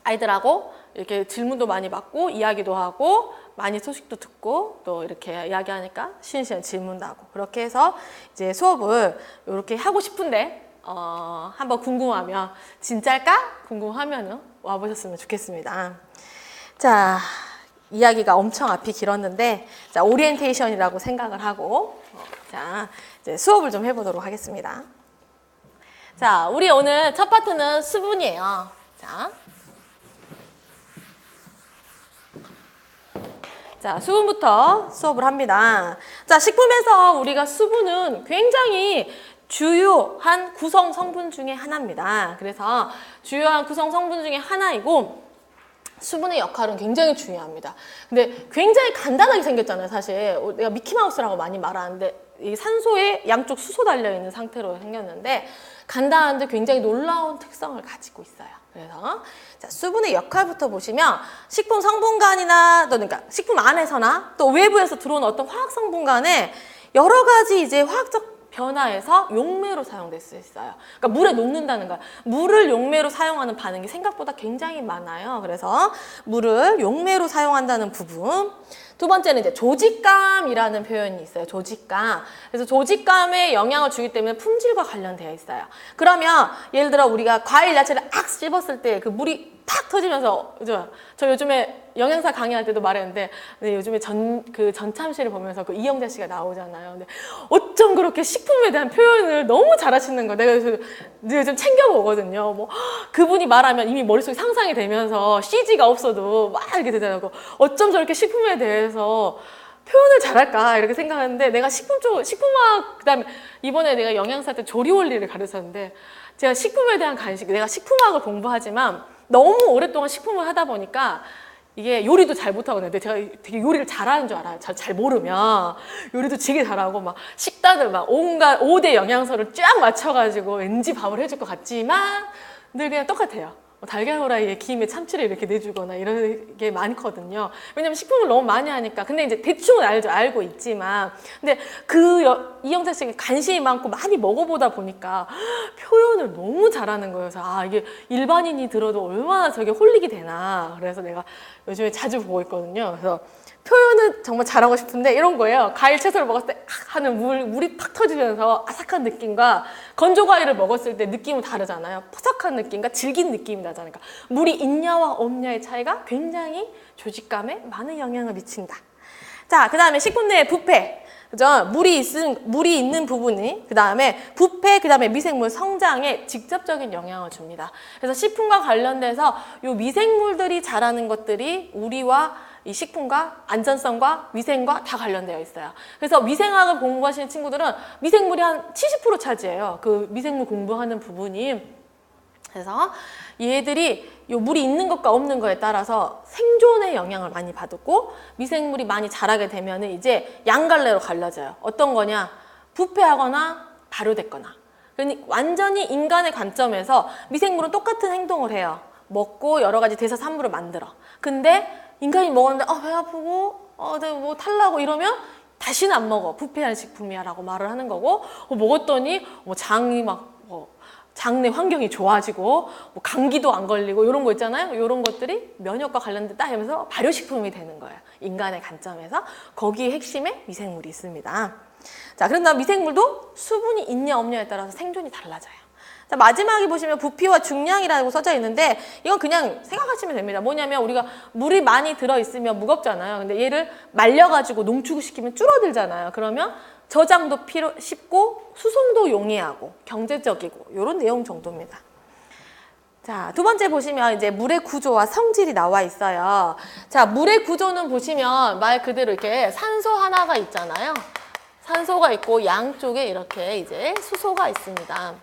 아이들하고 이렇게 질문도 많이 받고 이야기도 하고 많이 소식도 듣고, 또 이렇게 이야기하니까 쉬는 시간 질문도 하고, 그렇게 해서 이제 수업을 이렇게 하고 싶은데 한번 궁금하면, 진짜일까? 궁금하면은 와보셨으면 좋겠습니다. 자, 이야기가 엄청 앞이 길었는데, 자, 오리엔테이션이라고 생각을 하고, 자, 이제 수업을 좀 해보도록 하겠습니다. 자, 우리 오늘 첫 파트는 수분이에요. 자, 수분부터 수업을 합니다. 자, 식품에서 우리가 수분은 굉장히 주요한 구성 성분 중에 하나입니다. 그래서 주요한 구성 성분 중에 하나이고, 수분의 역할은 굉장히 중요합니다. 근데 굉장히 간단하게 생겼잖아요, 사실. 내가 미키마우스라고 많이 말하는데, 이 산소에 양쪽 수소 달려있는 상태로 생겼는데, 간단한데 굉장히 놀라운 특성을 가지고 있어요. 그래서 자, 수분의 역할부터 보시면, 식품 성분간이나 또 그러니까 식품 안에서나 또 외부에서 들어오는 어떤 화학 성분 간에 여러 가지 이제 화학적 변화해서 용매로 사용될 수 있어요. 그러니까 물에 녹는다는 거야. 물을 용매로 사용하는 반응이 생각보다 굉장히 많아요. 그래서 물을 용매로 사용한다는 부분. 두 번째는 이제 조직감이라는 표현이 있어요. 조직감. 그래서 조직감에 영향을 주기 때문에 품질과 관련되어 있어요. 그러면 예를 들어 우리가 과일, 야채를 악 씹었을 때 그 물이 탁 터지면서, 그죠? 저 요즘에 영양사 강의할 때도 말했는데, 요즘에 전참시를 보면서 그 이영자 씨가 나오잖아요. 근데 어쩜 그렇게 식품에 대한 표현을 너무 잘하시는 거예요. 내가 요즘 챙겨보거든요. 뭐 그분이 말하면 이미 머릿속에 상상이 되면서 CG가 없어도 막 이렇게 되더라고. 어쩜 저렇게 식품에 대해서 표현을 잘할까 이렇게 생각하는데, 내가 식품학, 그다음에 이번에 내가 영양사 때 조리 원리를 가르쳤는데, 제가 식품에 대한 간식, 내가 식품학을 공부하지만 너무 오랫동안 식품을 하다 보니까 이게 요리도 잘 못하고, 근데 제가 되게 요리를 잘하는 줄 알아요. 잘 모르면 요리도 되게 잘하고 막 식단을 막 온갖 5대 영양소를 쫙 맞춰가지고 왠지 밥을 해줄 것 같지만 늘 그냥 똑같아요. 달걀 후라이에 김에 참치를 이렇게 내주거나 이런 게 많거든요. 왜냐면 식품을 너무 많이 하니까. 근데 이제 대충은 알고 있지만, 근데 이영자 씨가 관심이 많고 많이 먹어보다 보니까 표현을 너무 잘하는 거예요. 그래서 이게 일반인이 들어도 얼마나 저게 홀릭이 되나. 그래서 내가 요즘에 자주 보고 있거든요. 그래서 표현은 정말 잘하고 싶은데 이런 거예요. 과일, 채소를 먹었을 때 하는 물이 팍 터지면서 아삭한 느낌과 건조 과일을 먹었을 때 느낌은 다르잖아요. 푸석한 느낌과 질긴 느낌이 나잖아요. 그러니까 물이 있냐와 없냐의 차이가 굉장히 조직감에 많은 영향을 미친다. 자, 그 다음에 식품 내의 부패. 그죠? 물이 있는 부분이, 그 다음에 부패, 그 다음에 미생물 성장에 직접적인 영향을 줍니다. 그래서 식품과 관련돼서 이 미생물들이 자라는 것들이 우리와 이 식품과 안전성과 위생과 다 관련되어 있어요. 그래서 위생학을 공부하시는 친구들은 미생물이 한 70% 차지해요. 그 미생물 공부하는 부분이. 그래서 얘들이 요 물이 있는 것과 없는 거에 따라서 생존에 영향을 많이 받고, 미생물이 많이 자라게 되면 이제 양갈래로 갈라져요. 어떤 거냐? 부패하거나 발효됐거나. 그러니 완전히 인간의 관점에서 미생물은 똑같은 행동을 해요. 먹고 여러 가지 대사 산물을 만들어. 근데 인간이 먹었는데 배 아프고 내가 뭐 탈나고 이러면 다시는 안 먹어. 부패한 식품이야 라고 말을 하는 거고, 먹었더니 장이 막 장내 환경이 좋아지고 감기도 안 걸리고 이런 거 있잖아요. 이런 것들이 면역과 관련됐다 하면서 발효식품이 되는 거예요. 인간의 관점에서. 거기에 핵심에 미생물이 있습니다. 자, 그런다면 미생물도 수분이 있냐 없냐에 따라서 생존이 달라져요. 자, 마지막에 보시면 부피와 중량이라고 써져 있는데 이건 그냥 생각하시면 됩니다. 뭐냐면 우리가 물이 많이 들어있으면 무겁잖아요. 근데 얘를 말려가지고 농축시키면 줄어들잖아요. 그러면 저장도 쉽고 수송도 용이하고 경제적이고 이런 내용 정도입니다. 자, 두 번째 보시면 이제 물의 구조와 성질이 나와 있어요. 자, 물의 구조는 보시면 말 그대로 이렇게 산소 하나가 있잖아요. 산소가 있고 양쪽에 이렇게 이제 수소가 있습니다.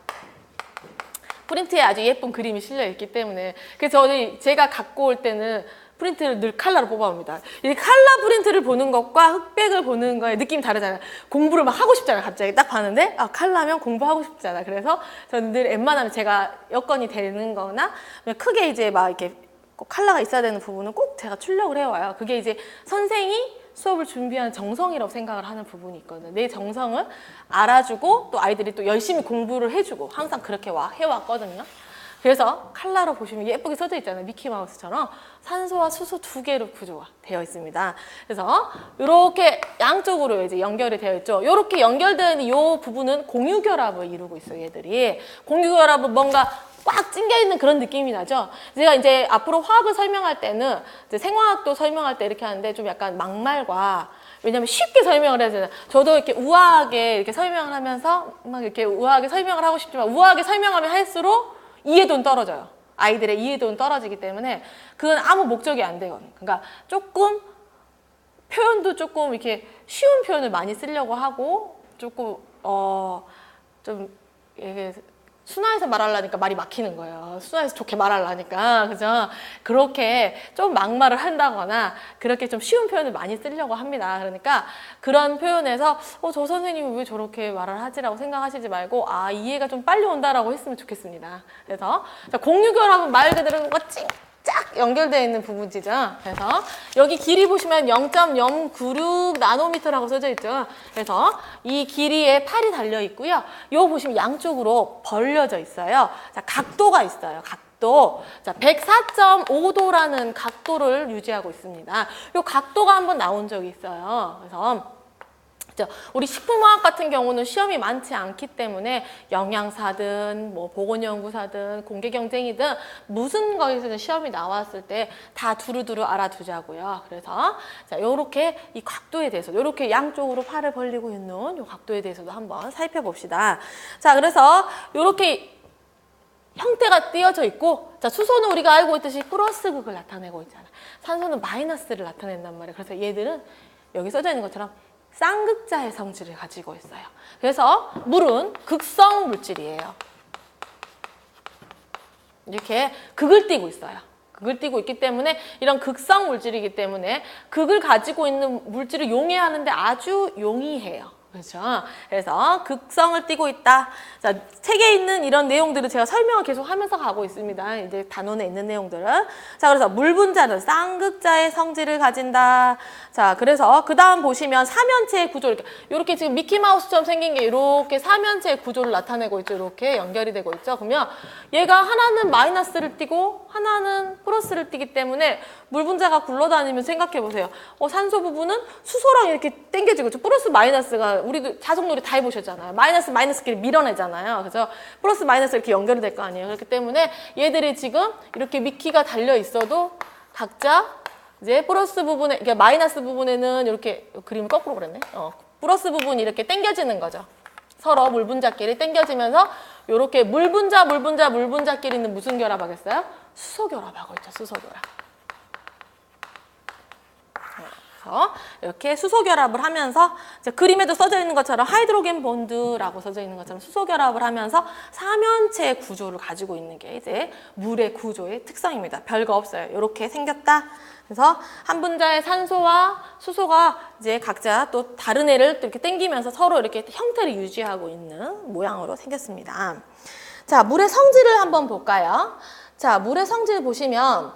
프린트에 아주 예쁜 그림이 실려 있기 때문에 그래서 제가 갖고 올 때는 프린트를 늘 칼라로 뽑아옵니다. 이 칼라 프린트를 보는 것과 흑백을 보는 거에 느낌이 다르잖아요. 공부를 막 하고 싶잖아요. 갑자기 딱 봤는데 칼라면 공부하고 싶잖아요. 그래서 저는 늘 웬만하면 제가 여건이 되는 거나 크게 이제 막 이렇게 꼭 칼라가 있어야 되는 부분은 꼭 제가 출력을 해와요. 그게 이제 선생이 수업을 준비하는 정성이라고 생각을 하는 부분이 있거든요. 내 정성을 알아주고 또 아이들이 또 열심히 공부를 해주고 항상 그렇게 해왔거든요. 그래서 칼라로 보시면 예쁘게 써져 있잖아요. 미키마우스처럼 산소와 수소 두 개로 구조가 되어 있습니다. 그래서 이렇게 양쪽으로 이제 연결이 되어 있죠. 이렇게 연결된 이 부분은 공유결합을 이루고 있어요. 얘들이 공유결합은 뭔가 꽉 찡겨 있는 그런 느낌이 나죠. 제가 이제 앞으로 화학을 설명할 때는 이제 생화학도 설명할 때 이렇게 하는데 좀 약간 막말과 왜냐면 쉽게 설명을 해야 되잖아요. 저도 이렇게 우아하게 이렇게 설명을 하면서 막 이렇게 우아하게 설명을 하고 싶지만 우아하게 설명하면 할수록 이해도는 떨어져요. 아이들의 이해도는 떨어지기 때문에 그건 아무 목적이 안 되거든요. 그러니까 조금 표현도 조금 이렇게 쉬운 표현을 많이 쓰려고 하고 조금 좀 이게 순화해서 말하려니까 말이 막히는 거예요. 순화해서 좋게 말하려니까. 그죠? 그렇게 좀 막말을 한다거나 그렇게 좀 쉬운 표현을 많이 쓰려고 합니다. 그러니까 그런 표현에서 저 선생님이 왜 저렇게 말을 하지라고 생각하시지 말고 이해가 좀 빨리 온다라고 했으면 좋겠습니다. 그래서 공유결합은 말 그대로 뭔가 쫙 연결되어 있는 부분이죠. 그래서 여기 길이 보시면 0.096 나노미터라고 써져 있죠. 그래서 이 길이에 팔이 달려 있고요. 요 보시면 양쪽으로 벌려져 있어요. 자, 각도가 있어요. 각도. 자, 104.5도라는 각도를 유지하고 있습니다. 요 각도가 한번 나온 적이 있어요. 그래서 우리 식품화학 같은 경우는 시험이 많지 않기 때문에 영양사든 뭐 보건연구사든 공개경쟁이든 무슨 거에서든 시험이 나왔을 때 다 두루두루 알아두자고요. 그래서 자, 요렇게 이 각도에 대해서 요렇게 양쪽으로 팔을 벌리고 있는 이 각도에 대해서도 한번 살펴봅시다. 자, 그래서 요렇게 형태가 띄어져 있고, 자, 수소는 우리가 알고 있듯이 플러스 극을 나타내고 있잖아. 산소는 마이너스를 나타낸단 말이에요. 그래서 얘들은 여기 써져 있는 것처럼 쌍극자의 성질을 가지고 있어요. 그래서 물은 극성 물질이에요. 이렇게 극을 띠고 있어요. 극을 띠고 있기 때문에 이런 극성 물질이기 때문에 극을 가지고 있는 물질을 용해하는데 아주 용이해요. 그렇죠? 그래서 극성을 띠고 있다. 자, 책에 있는 이런 내용들을 제가 설명을 계속 하면서 가고 있습니다. 이제 단원에 있는 내용들은. 자, 그래서 물 분자는 쌍극자의 성질을 가진다. 자, 그래서 그 다음 보시면 사면체의 구조, 이렇게 지금 미키마우스처럼 생긴 게 이렇게 사면체의 구조를 나타내고 있죠. 이렇게 연결이 되고 있죠. 그러면 얘가 하나는 마이너스를 띠고 하나는 플러스를 띠기 때문에 물 분자가 굴러다니면 생각해 보세요. 산소 부분은 수소랑 이렇게 당겨지고 있죠. 플러스 마이너스가 우리도 자석놀이 다 해보셨잖아요. 마이너스끼리 밀어내잖아요. 그래서 플러스 마이너스 이렇게 연결이 될 거 아니에요. 그렇기 때문에 얘들이 지금 이렇게 미키가 달려 있어도 각자 이제 플러스 부분에, 그러니까 마이너스 부분에는 이렇게 그림을 거꾸로 그랬네. 플러스 부분이 이렇게 당겨지는 거죠. 서로 물 분자끼리 당겨지면서 이렇게 물 분자끼리는 무슨 결합하겠어요? 수소 결합하고 있죠. 수소 결합. 이렇게 수소 결합을 하면서 그림에도 써져 있는 것처럼 하이드로겐 본드라고 써져 있는 것처럼 수소 결합을 하면서 사면체 구조를 가지고 있는 게 이제 물의 구조의 특성입니다. 별거 없어요. 이렇게 생겼다. 그래서 한 분자의 산소와 수소가 이제 각자 또 다른 애를 또 이렇게 당기면서 서로 이렇게 형태를 유지하고 있는 모양으로 생겼습니다. 자, 물의 성질을 한번 볼까요? 자, 물의 성질 보시면,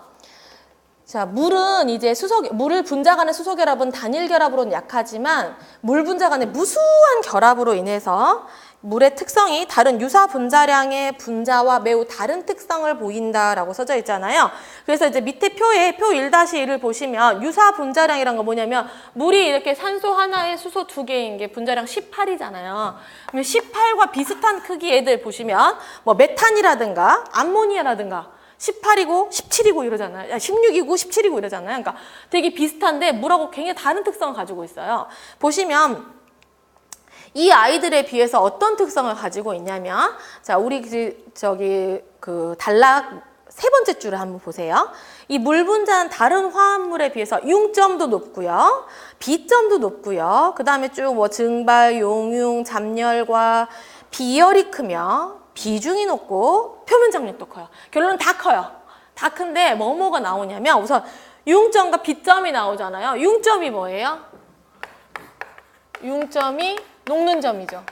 자, 물은 이제 물을 분자간의 수소 결합은 단일 결합으로는 약하지만 물 분자간의 무수한 결합으로 인해서 물의 특성이 다른 유사 분자량의 분자와 매우 다른 특성을 보인다라고 써져 있잖아요. 그래서 이제 밑에 표에 표 1-1을 보시면 유사 분자량이란 건 뭐냐면 물이 이렇게 산소 하나에 수소 2개인 게 분자량 18이잖아요. 그러면 18과 비슷한 크기 애들 보시면 뭐 메탄이라든가 암모니아라든가 18이고 17이고 이러잖아요. 16이고 17이고 이러잖아요. 그러니까 되게 비슷한데 물하고 굉장히 다른 특성을 가지고 있어요. 보시면 이 아이들에 비해서 어떤 특성을 가지고 있냐면, 자, 우리 단락 세 번째 줄을 한번 보세요. 이 물 분자는 다른 화합물에 비해서 융점도 높고요, 비점도 높고요. 그 다음에 쭉 뭐 증발, 용융, 잡열과 비열이 크며 비중이 높고 표면 장력도 커요. 결론은 다 커요. 다 큰데 뭐가 나오냐면 우선 융점과 비점이 나오잖아요. 융점이 뭐예요? 융점이 녹는 점이죠.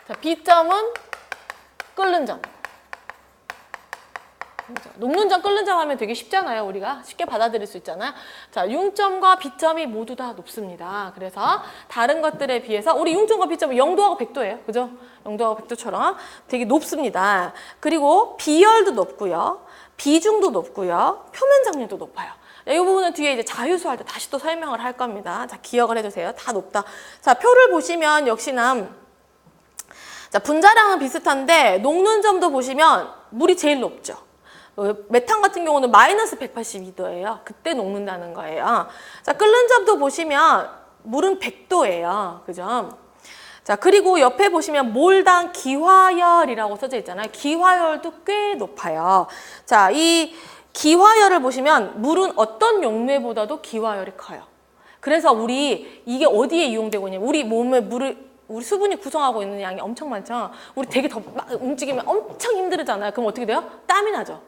자, 비점은 끓는 점. 녹는 점, 끓는 점 하면 되게 쉽잖아요. 우리가 쉽게 받아들일 수 있잖아요. 자, 융점과 비점이 모두 다 높습니다. 그래서 다른 것들에 비해서 우리 융점과 비점은 0도하고 100도예요. 그죠? 0도하고 100도처럼 되게 높습니다. 그리고 비열도 높고요. 비중도 높고요. 표면 장력도 높아요. 이 부분은 뒤에 이제 자유수 할 때 다시 또 설명을 할 겁니다. 자, 기억을 해주세요. 다 높다. 자, 표를 보시면 역시나 자, 분자량은 비슷한데 녹는 점도 보시면 물이 제일 높죠. 메탄 같은 경우는 마이너스 182도예요. 그때 녹는다는 거예요. 자, 끓는 점도 보시면 물은 100도예요. 그죠? 자, 그리고 옆에 보시면 몰당 기화열이라고 써져 있잖아요. 기화열도 꽤 높아요. 자, 이 기화열을 보시면 물은 어떤 용매보다도 기화열이 커요. 그래서 이게 어디에 이용되고 있냐면 우리 몸에 우리 수분이 구성하고 있는 양이 엄청 많죠. 우리 되게 더 막 움직이면 엄청 힘들잖아요. 그럼 어떻게 돼요? 땀이 나죠.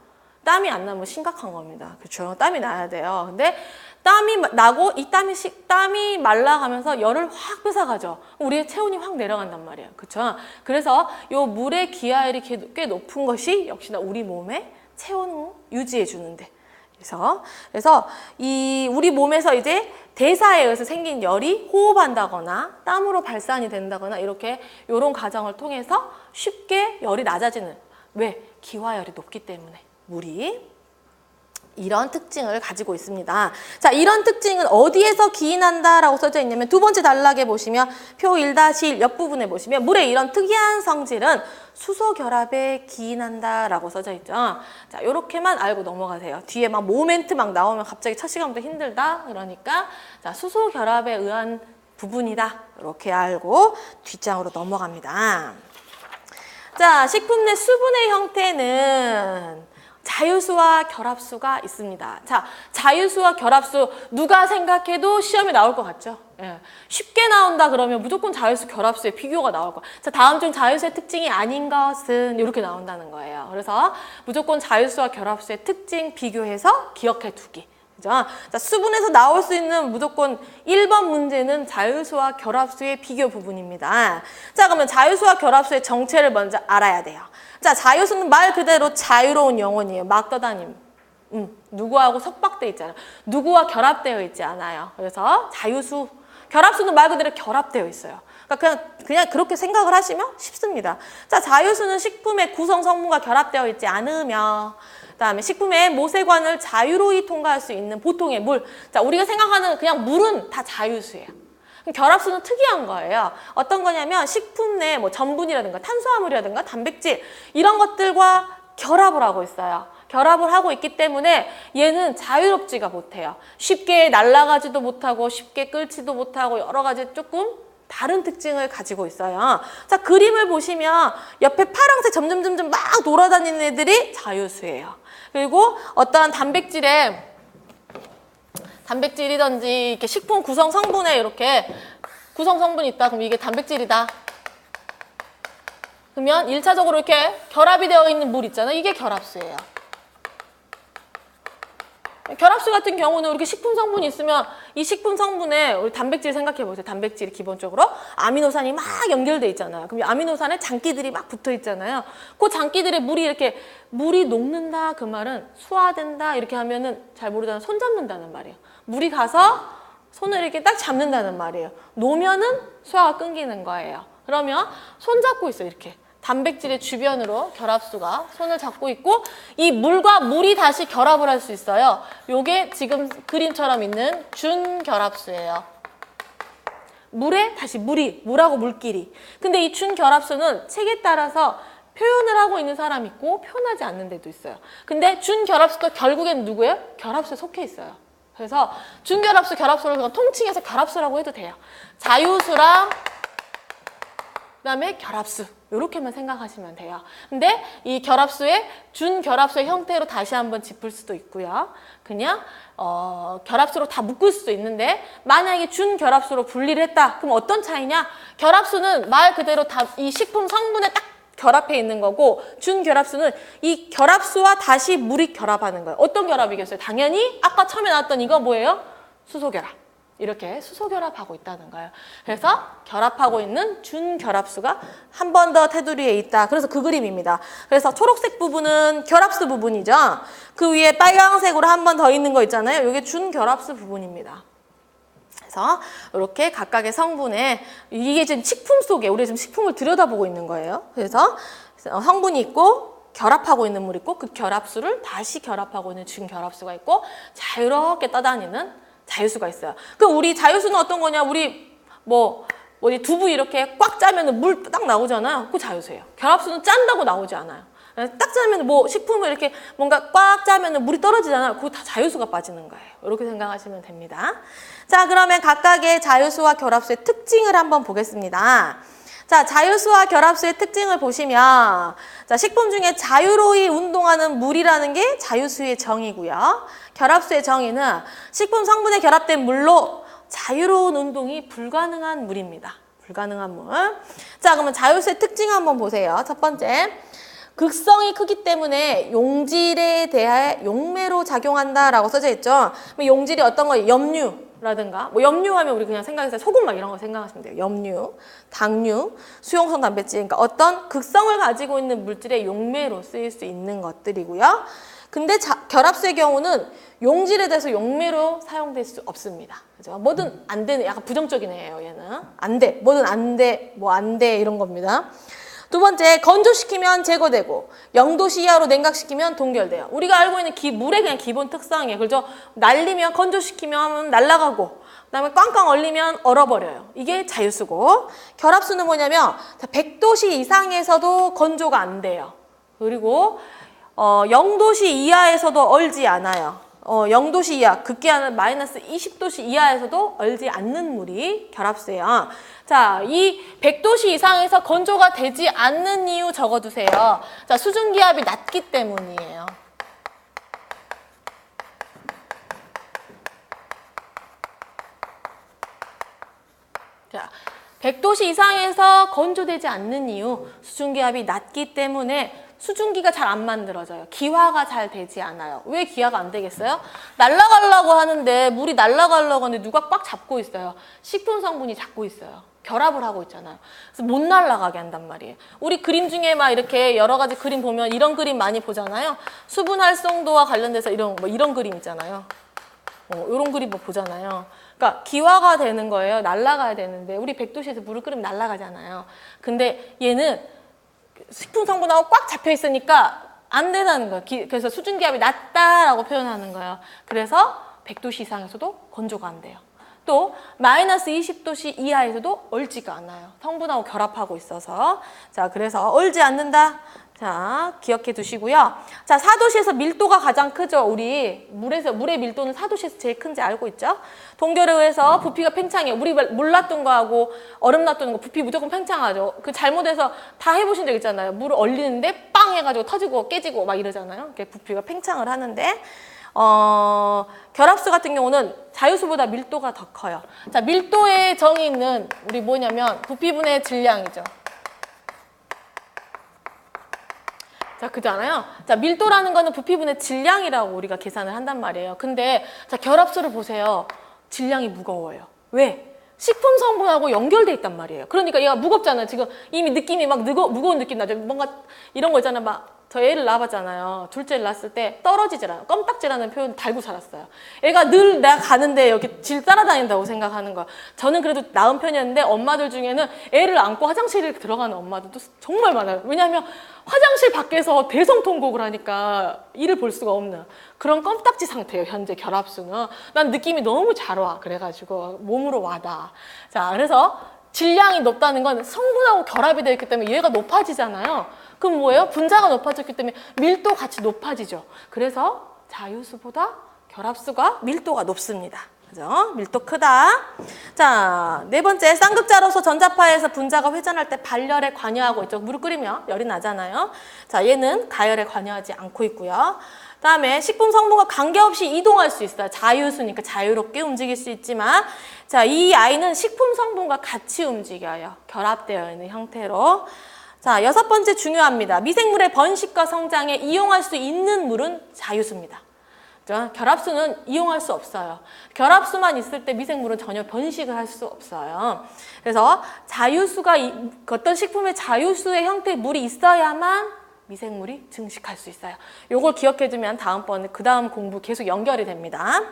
땀이 안 나면 심각한 겁니다. 그렇죠? 땀이 나야 돼요. 근데 땀이 나고 이 땀이 말라가면서 열을 확 뺏어가죠. 우리의 체온이 확 내려간단 말이에요. 그렇죠? 그래서 이 물의 기하열이 꽤 높은 것이 역시나 우리 몸의 체온을 유지해 주는데. 그래서 우리 몸에서 이제 대사에 의해서 생긴 열이 호흡한다거나 땀으로 발산이 된다거나 이런 과정을 통해서 쉽게 열이 낮아지는. 왜? 기화열이 높기 때문에. 물이 이런 특징을 가지고 있습니다. 자, 이런 특징은 어디에서 기인한다라고 써져 있냐면 두 번째 단락에 보시면 표 1-1 옆부분에 보시면 물의 이런 특이한 성질은 수소 결합에 기인한다라고 써져 있죠. 자, 이렇게만 알고 넘어가세요. 뒤에 막 모멘트 막 나오면 갑자기 첫 시간부터 힘들다. 그러니까 자, 수소 결합에 의한 부분이다. 이렇게 알고 뒷장으로 넘어갑니다. 자, 식품 내 수분의 형태는 자유수와 결합수가 있습니다. 자, 자유수와 결합수 누가 생각해도 시험에 나올 것 같죠? 예. 쉽게 나온다 그러면 무조건 자유수, 결합수의 비교가 나올 거예요. 자, 다음 중 자유수의 특징이 아닌 것은 이렇게 나온다는 거예요. 그래서 무조건 자유수와 결합수의 특징 비교해서 기억해 두기. 그죠? 자, 수분에서 나올 수 있는 무조건 1번 문제는 자유수와 결합수의 비교 부분입니다. 자, 그러면 자유수와 결합수의 정체를 먼저 알아야 돼요. 자, 자유수는 말 그대로 자유로운 영혼이에요. 막 떠다님. 누구하고 석박돼 있잖아요. 누구와 결합되어 있지 않아요. 그래서 자유수, 결합수는 말 그대로 결합되어 있어요. 그러니까 그냥 그렇게 생각을 하시면 쉽습니다. 자, 자유수는 식품의 구성 성분과 결합되어 있지 않으며 그다음에 식품의 모세관을 자유로이 통과할 수 있는 보통의 물. 자, 우리가 생각하는 그냥 물은 다 자유수예요. 결합수는 특이한 거예요. 어떤 거냐면 식품 내 뭐 전분이라든가 탄수화물이라든가 단백질 이런 것들과 결합을 하고 있어요. 결합을 하고 있기 때문에 얘는 자유롭지가 못해요. 쉽게 날아가지도 못하고 쉽게 끓지도 못하고 여러 가지 조금 다른 특징을 가지고 있어요. 자, 그림을 보시면 옆에 파란색 점점 막 돌아다니는 애들이 자유수예요. 그리고 어떠한 단백질이든지 이렇게 식품 구성 성분에 이렇게 구성 성분이 있다. 그럼 이게 단백질이다. 그러면 1차적으로 이렇게 결합이 되어 있는 물 있잖아요. 이게 결합수예요. 결합수 같은 경우는 이렇게 식품 성분이 있으면 이 식품 성분에 우리 단백질 생각해 보세요. 단백질이 기본적으로 아미노산이 막 연결돼 있잖아요. 그럼 이 아미노산에 장기들이 막 붙어 있잖아요. 그 장기들에 물이 녹는다 그 말은 수화된다 이렇게 하면은 잘 모르잖아요. 손 잡는다는 말이에요. 물이 가서 손을 이렇게 딱 잡는다는 말이에요. 놓으면은 수화가 끊기는 거예요. 그러면 손 잡고 있어요. 이렇게. 단백질의 주변으로 결합수가 손을 잡고 있고 이 물과 물이 다시 결합을 할 수 있어요. 요게 지금 그림처럼 있는 준결합수예요. 물에 다시 물하고 물끼리. 근데 이 준결합수는 책에 따라서 표현을 하고 있는 사람이 있고 표현하지 않는 데도 있어요. 근데 준결합수도 결국엔 누구예요? 결합수에 속해 있어요. 그래서 준결합수, 결합수를 그냥 통칭해서 결합수라고 해도 돼요. 자유수랑 그다음에 결합수 이렇게만 생각하시면 돼요. 근데 이 결합수의 준결합수의 형태로 다시 한번 짚을 수도 있고요. 그냥 결합수로 다 묶을 수도 있는데 만약에 준결합수로 분리를 했다. 그럼 어떤 차이냐? 결합수는 말 그대로 다 이 식품 성분에 딱 결합해 있는 거고 준결합수는 이 결합수와 다시 물이 결합하는 거예요. 어떤 결합이겠어요? 당연히 아까 처음에 나왔던 이거 뭐예요? 수소결합. 이렇게 수소결합하고 있다는 거예요. 그래서 결합하고 있는 준결합수가 한 번 더 테두리에 있다. 그래서 그 그림입니다. 그래서 초록색 부분은 결합수 부분이죠. 그 위에 빨강색으로 한 번 더 있는 거 있잖아요. 이게 준결합수 부분입니다. 그래서 이렇게 각각의 성분에 이게 지금 식품 속에 우리 지금 식품을 들여다보고 있는 거예요. 그래서 성분이 있고 결합하고 있는 물이 있고 그 결합수를 다시 결합하고 있는 준결합수가 있고 자유롭게 떠다니는 자유수가 있어요. 그럼 우리 자유수는 어떤 거냐? 우리 두부 이렇게 꽉 짜면 물 딱 나오잖아요. 그거 자유수예요. 결합수는 짠다고 나오지 않아요. 딱 짜면 식품을 이렇게 뭔가 꽉 짜면 물이 떨어지잖아요. 그거 다 자유수가 빠지는 거예요. 이렇게 생각하시면 됩니다. 자, 그러면 각각의 자유수와 결합수의 특징을 한번 보겠습니다. 자, 자유수와 결합수의 특징을 보시면 자, 식품 중에 자유로이 운동하는 물이라는 게 자유수의 정의고요. 결합수의 정의는 식품 성분에 결합된 물로 자유로운 운동이 불가능한 물입니다. 불가능한 물. 자, 그러면 자유수의 특징 한번 보세요. 첫 번째, 극성이 크기 때문에 용질에 대해 용매로 작용한다라고 써져 있죠. 용질이 어떤 거예요? 염류라든가 염류하면 우리 그냥 생각해서 소금 막 이런 거 생각하시면 돼요. 염류, 당류, 수용성 단백질, 그러니까 어떤 극성을 가지고 있는 물질의 용매로 쓰일 수 있는 것들이고요. 근데 결합수의 경우는 용질에 대해서 용매로 사용될 수 없습니다. 그죠? 뭐든 안 되는, 약간 부정적이네요, 얘는. 안 돼. 뭐든 안 돼. 안 돼. 이런 겁니다. 두 번째, 건조시키면 제거되고 0도씨 이하로 냉각시키면 동결돼요. 우리가 알고 있는 물의 그냥 기본 특성이에요. 그죠? 날리면, 건조시키면 날아가고 그다음에 꽝꽝 얼리면 얼어버려요. 이게 자유수고 결합수는 뭐냐면 100도씨 이상에서도 건조가 안 돼요. 그리고 0도씨 이하에서도 얼지 않아요. 0도씨 이하, 극기하는 마이너스 20도씨 이하에서도 얼지 않는 물이 결합수예요. 자, 이 100도씨 이상에서 건조가 되지 않는 이유 적어두세요. 자, 수증기압이 낮기 때문이에요. 자, 100도씨 이상에서 건조되지 않는 이유, 수증기압이 낮기 때문에 수증기가 잘 안 만들어져요. 기화가 잘 되지 않아요. 왜 기화가 안 되겠어요? 날아가려고 하는데, 물이 날아가려고 하는데 누가 꽉 잡고 있어요. 식품 성분이 잡고 있어요. 결합을 하고 있잖아요. 그래서 못 날아가게 한단 말이에요. 우리 그림 중에 막 이렇게 여러 가지 그림 보면 이런 그림 많이 보잖아요. 수분 활성도와 관련돼서 이런 그림 있잖아요. 이런 그림 보잖아요. 그러니까 기화가 되는 거예요. 날아가야 되는데 우리 100도씨에서 물을 끓이면 날아가잖아요. 근데 얘는 식품 성분하고 꽉 잡혀 있으니까 안 된다는 거예요. 그래서 수증기압이 낮다라고 표현하는 거예요. 그래서 100도씨 이상에서도 건조가 안 돼요. 또 마이너스 20도씨 이하에서도 얼지가 않아요. 성분하고 결합하고 있어서. 자, 그래서 얼지 않는다. 자, 기억해 두시고요. 자, 4도씨에서 밀도가 가장 크죠. 우리 물의 밀도는 4도씨에서 제일 큰지 알고 있죠? 동결에 의해서 부피가 팽창해요. 우리 물 놔둔 거하고 얼음 놔두는 거 부피 무조건 팽창하죠. 그 잘못해서 다 해보신 적 있잖아요. 물을 얼리는데 빵 해가지고 터지고 깨지고 막 이러잖아요. 이렇게 부피가 팽창을 하는데 결합수 같은 경우는 자유수보다 밀도가 더 커요. 자, 밀도의 정의는 우리 뭐냐면 부피분의 질량이죠. 자, 그잖아요. 자, 밀도라는 거는 부피분의 질량이라고 우리가 계산을 한단 말이에요. 근데 자, 결합수를 보세요. 질량이 무거워요. 왜? 식품 성분하고 연결돼 있단 말이에요. 그러니까 얘가 무겁잖아요. 지금 이미 느낌이 막 무거운 느낌 나죠. 뭔가 이런 거 있잖아요. 막 저 애를 낳아봤잖아요. 둘째를 낳았을 때 떨어지질 않아요. 껌딱지라는 표현 달고 자랐어요. 애가 늘 내가 가는데 이렇게 질 따라다닌다고 생각하는 거야. 저는 그래도 나은 편이었는데 엄마들 중에는 애를 안고 화장실에 들어가는 엄마들도 정말 많아요. 왜냐하면 화장실 밖에서 대성통곡을 하니까 이를 볼 수가 없는 그런 껌딱지 상태예요. 현재 결합수는. 난 느낌이 너무 잘 와. 그래가지고 몸으로 와닿아. 자, 그래서 질량이 높다는 건 성분하고 결합이 되어 있기 때문에 얘가 높아지잖아요. 그럼 뭐예요? 분자가 높아졌기 때문에 밀도 같이 높아지죠. 그래서 자유수보다 결합수가 밀도가 높습니다. 그죠? 밀도 크다. 자, 네 번째, 쌍극자로서 전자파에서 분자가 회전할 때 발열에 관여하고 있죠. 물을 끓이면 열이 나잖아요. 자, 얘는 가열에 관여하지 않고 있고요. 다음에 식품 성분과 관계없이 이동할 수 있어요. 자유수니까 자유롭게 움직일 수 있지만, 자, 이 아이는 식품 성분과 같이 움직여요. 결합되어 있는 형태로. 자, 여섯 번째 중요합니다. 미생물의 번식과 성장에 이용할 수 있는 물은 자유수입니다. 결합수는 이용할 수 없어요. 결합수만 있을 때 미생물은 전혀 번식을 할 수 없어요. 그래서 자유수가 어떤 식품의 자유수의 형태의 물이 있어야만 미생물이 증식할 수 있어요. 요걸 기억해두면 다음번에 그 다음 공부 계속 연결이 됩니다.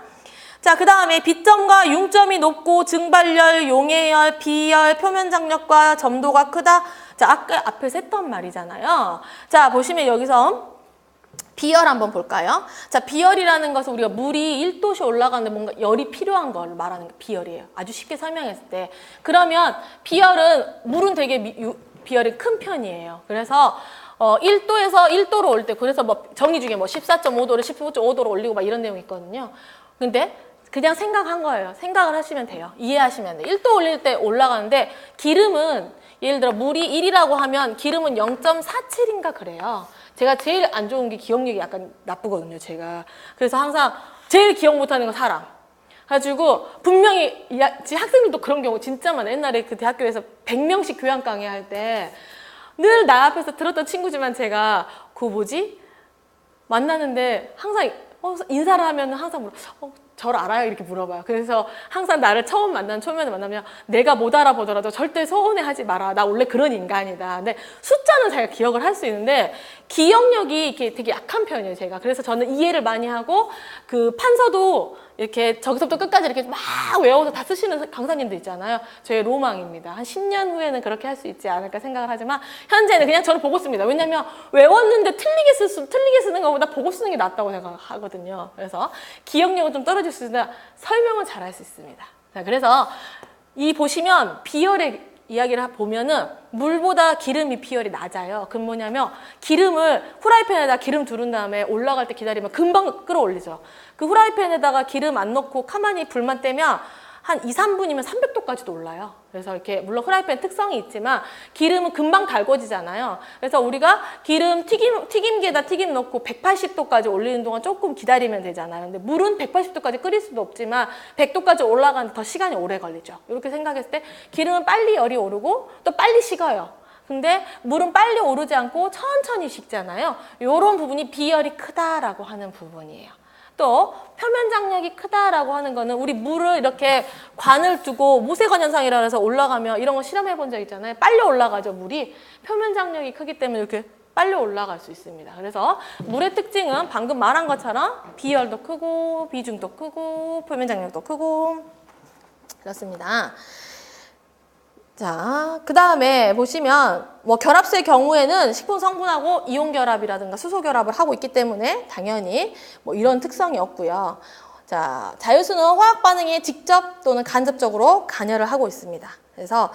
자, 그 다음에 B점과 융점이 높고 증발열, 용해열, 비열, 표면 장력과 점도가 크다. 자, 아까 앞에서 했던 말이잖아요. 자, 보시면 여기서 비열 한번 볼까요? 자, 비열이라는 것은 우리가 물이 1도씨 올라가는데 뭔가 열이 필요한 걸 말하는 게 비열이에요. 아주 쉽게 설명했을 때. 그러면 비열은, 물은 되게 비열이 큰 편이에요. 그래서 1도에서 1도로 올 때, 그래서 뭐 정의 중에 뭐 14.5도를 15.5도로 올리고 막 이런 내용이 있거든요. 근데 그냥 생각한 거예요. 생각을 하시면 돼요. 이해하시면 돼요. 1도 올릴 때 올라가는데 기름은 예를 들어 물이 1이라고 하면 기름은 0.47인가 그래요. 제가 제일 안 좋은 게 기억력이 약간 나쁘거든요, 제가. 그래서 항상 제일 기억 못하는 건 사람. 가지고 분명히 학생들도 그런 경우 진짜 많아요. 옛날에 그 대학교에서 100명씩 교양 강의 할 때 늘 나 앞에서 들었던 친구지만 제가 만나는데 항상 인사를 하면 항상 물어, 저를 알아요? 이렇게 물어봐요. 그래서 항상 나를 처음 초면에 만나면 내가 못 알아보더라도 절대 서운해하지 마라. 나 원래 그런 인간이다. 근데 숫자는 잘 기억을 할 수 있는데 기억력이 이렇게 되게 약한 편이에요, 제가. 그래서 저는 이해를 많이 하고 그 판서도 이렇게 저기서부터 끝까지 이렇게 막 외워서 다 쓰시는 강사님들 있잖아요. 저의 로망입니다. 한 10년 후에는 그렇게 할 수 있지 않을까 생각을 하지만 현재는 그냥 저를 보고 씁니다. 왜냐면 외웠는데 틀리게 쓰는 것보다 보고 쓰는 게 낫다고 생각하거든요. 그래서 기억력은 좀 떨어질 수 있으나 설명은 잘 할 수 있습니다. 자, 그래서 보시면 비열의 이야기를 보면은 물보다 기름이 비열이 낮아요. 그럼 뭐냐면 기름을 후라이팬에다 기름 두른 다음에 올라갈 때 기다리면 금방 끌어올리죠. 그 후라이팬에다가 기름 안 넣고 가만히 불만 떼면 한 2, 3분이면 300도까지도 올라요. 그래서 이렇게 물론 후라이팬 특성이 있지만 기름은 금방 달궈지잖아요. 그래서 우리가 기름 튀김기에다 튀김 넣고 180도까지 올리는 동안 조금 기다리면 되잖아요. 근데 물은 180도까지 끓일 수도 없지만 100도까지 올라가는데 더 시간이 오래 걸리죠. 이렇게 생각했을 때 기름은 빨리 열이 오르고 또 빨리 식어요. 근데 물은 빨리 오르지 않고 천천히 식잖아요. 이런 부분이 비열이 크다라고 하는 부분이에요. 또 표면 장력이 크다라고 하는 거는 우리 물을 이렇게 관을 두고 모세관 현상이라 해서 올라가면 이런 거 실험해 본 적 있잖아요. 빨리 올라가죠, 물이. 표면 장력이 크기 때문에 이렇게 빨리 올라갈 수 있습니다. 그래서 물의 특징은 방금 말한 것처럼 비열도 크고 비중도 크고 표면 장력도 크고 그렇습니다. 자, 그 다음에 보시면 결합수의 경우에는 식품 성분하고 이온 결합이라든가 수소 결합을 하고 있기 때문에 당연히 이런 특성이 없고요. 자, 자유수는 화학 반응에 직접 또는 간접적으로 관여를 하고 있습니다. 그래서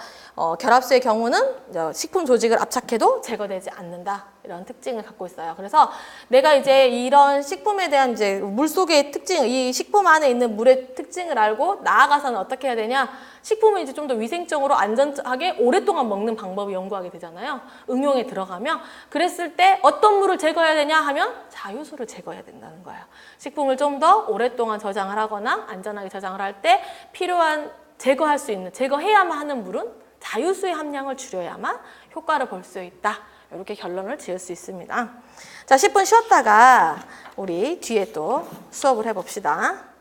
결합수의 경우는 식품 조직을 압착해도 제거되지 않는다. 이런 특징을 갖고 있어요. 그래서 내가 이제 이런 식품에 대한 이제 물 속의 특징, 이 식품 안에 있는 물의 특징을 알고 나아가서는 어떻게 해야 되냐? 식품을 이제 좀 더 위생적으로 안전하게 오랫동안 먹는 방법을 연구하게 되잖아요. 응용에 들어가면. 그랬을 때 어떤 물을 제거해야 되냐 하면 자유수를 제거해야 된다는 거예요. 식품을 좀 더 오랫동안 저장을 하거나 안전하게 저장을 할 때 필요한 제거할 수 있는, 제거해야만 하는 물은 자유수의 함량을 줄여야만 효과를 볼 수 있다. 이렇게 결론을 지을 수 있습니다. 자, 10분 쉬었다가 우리 뒤에 또 수업을 해봅시다.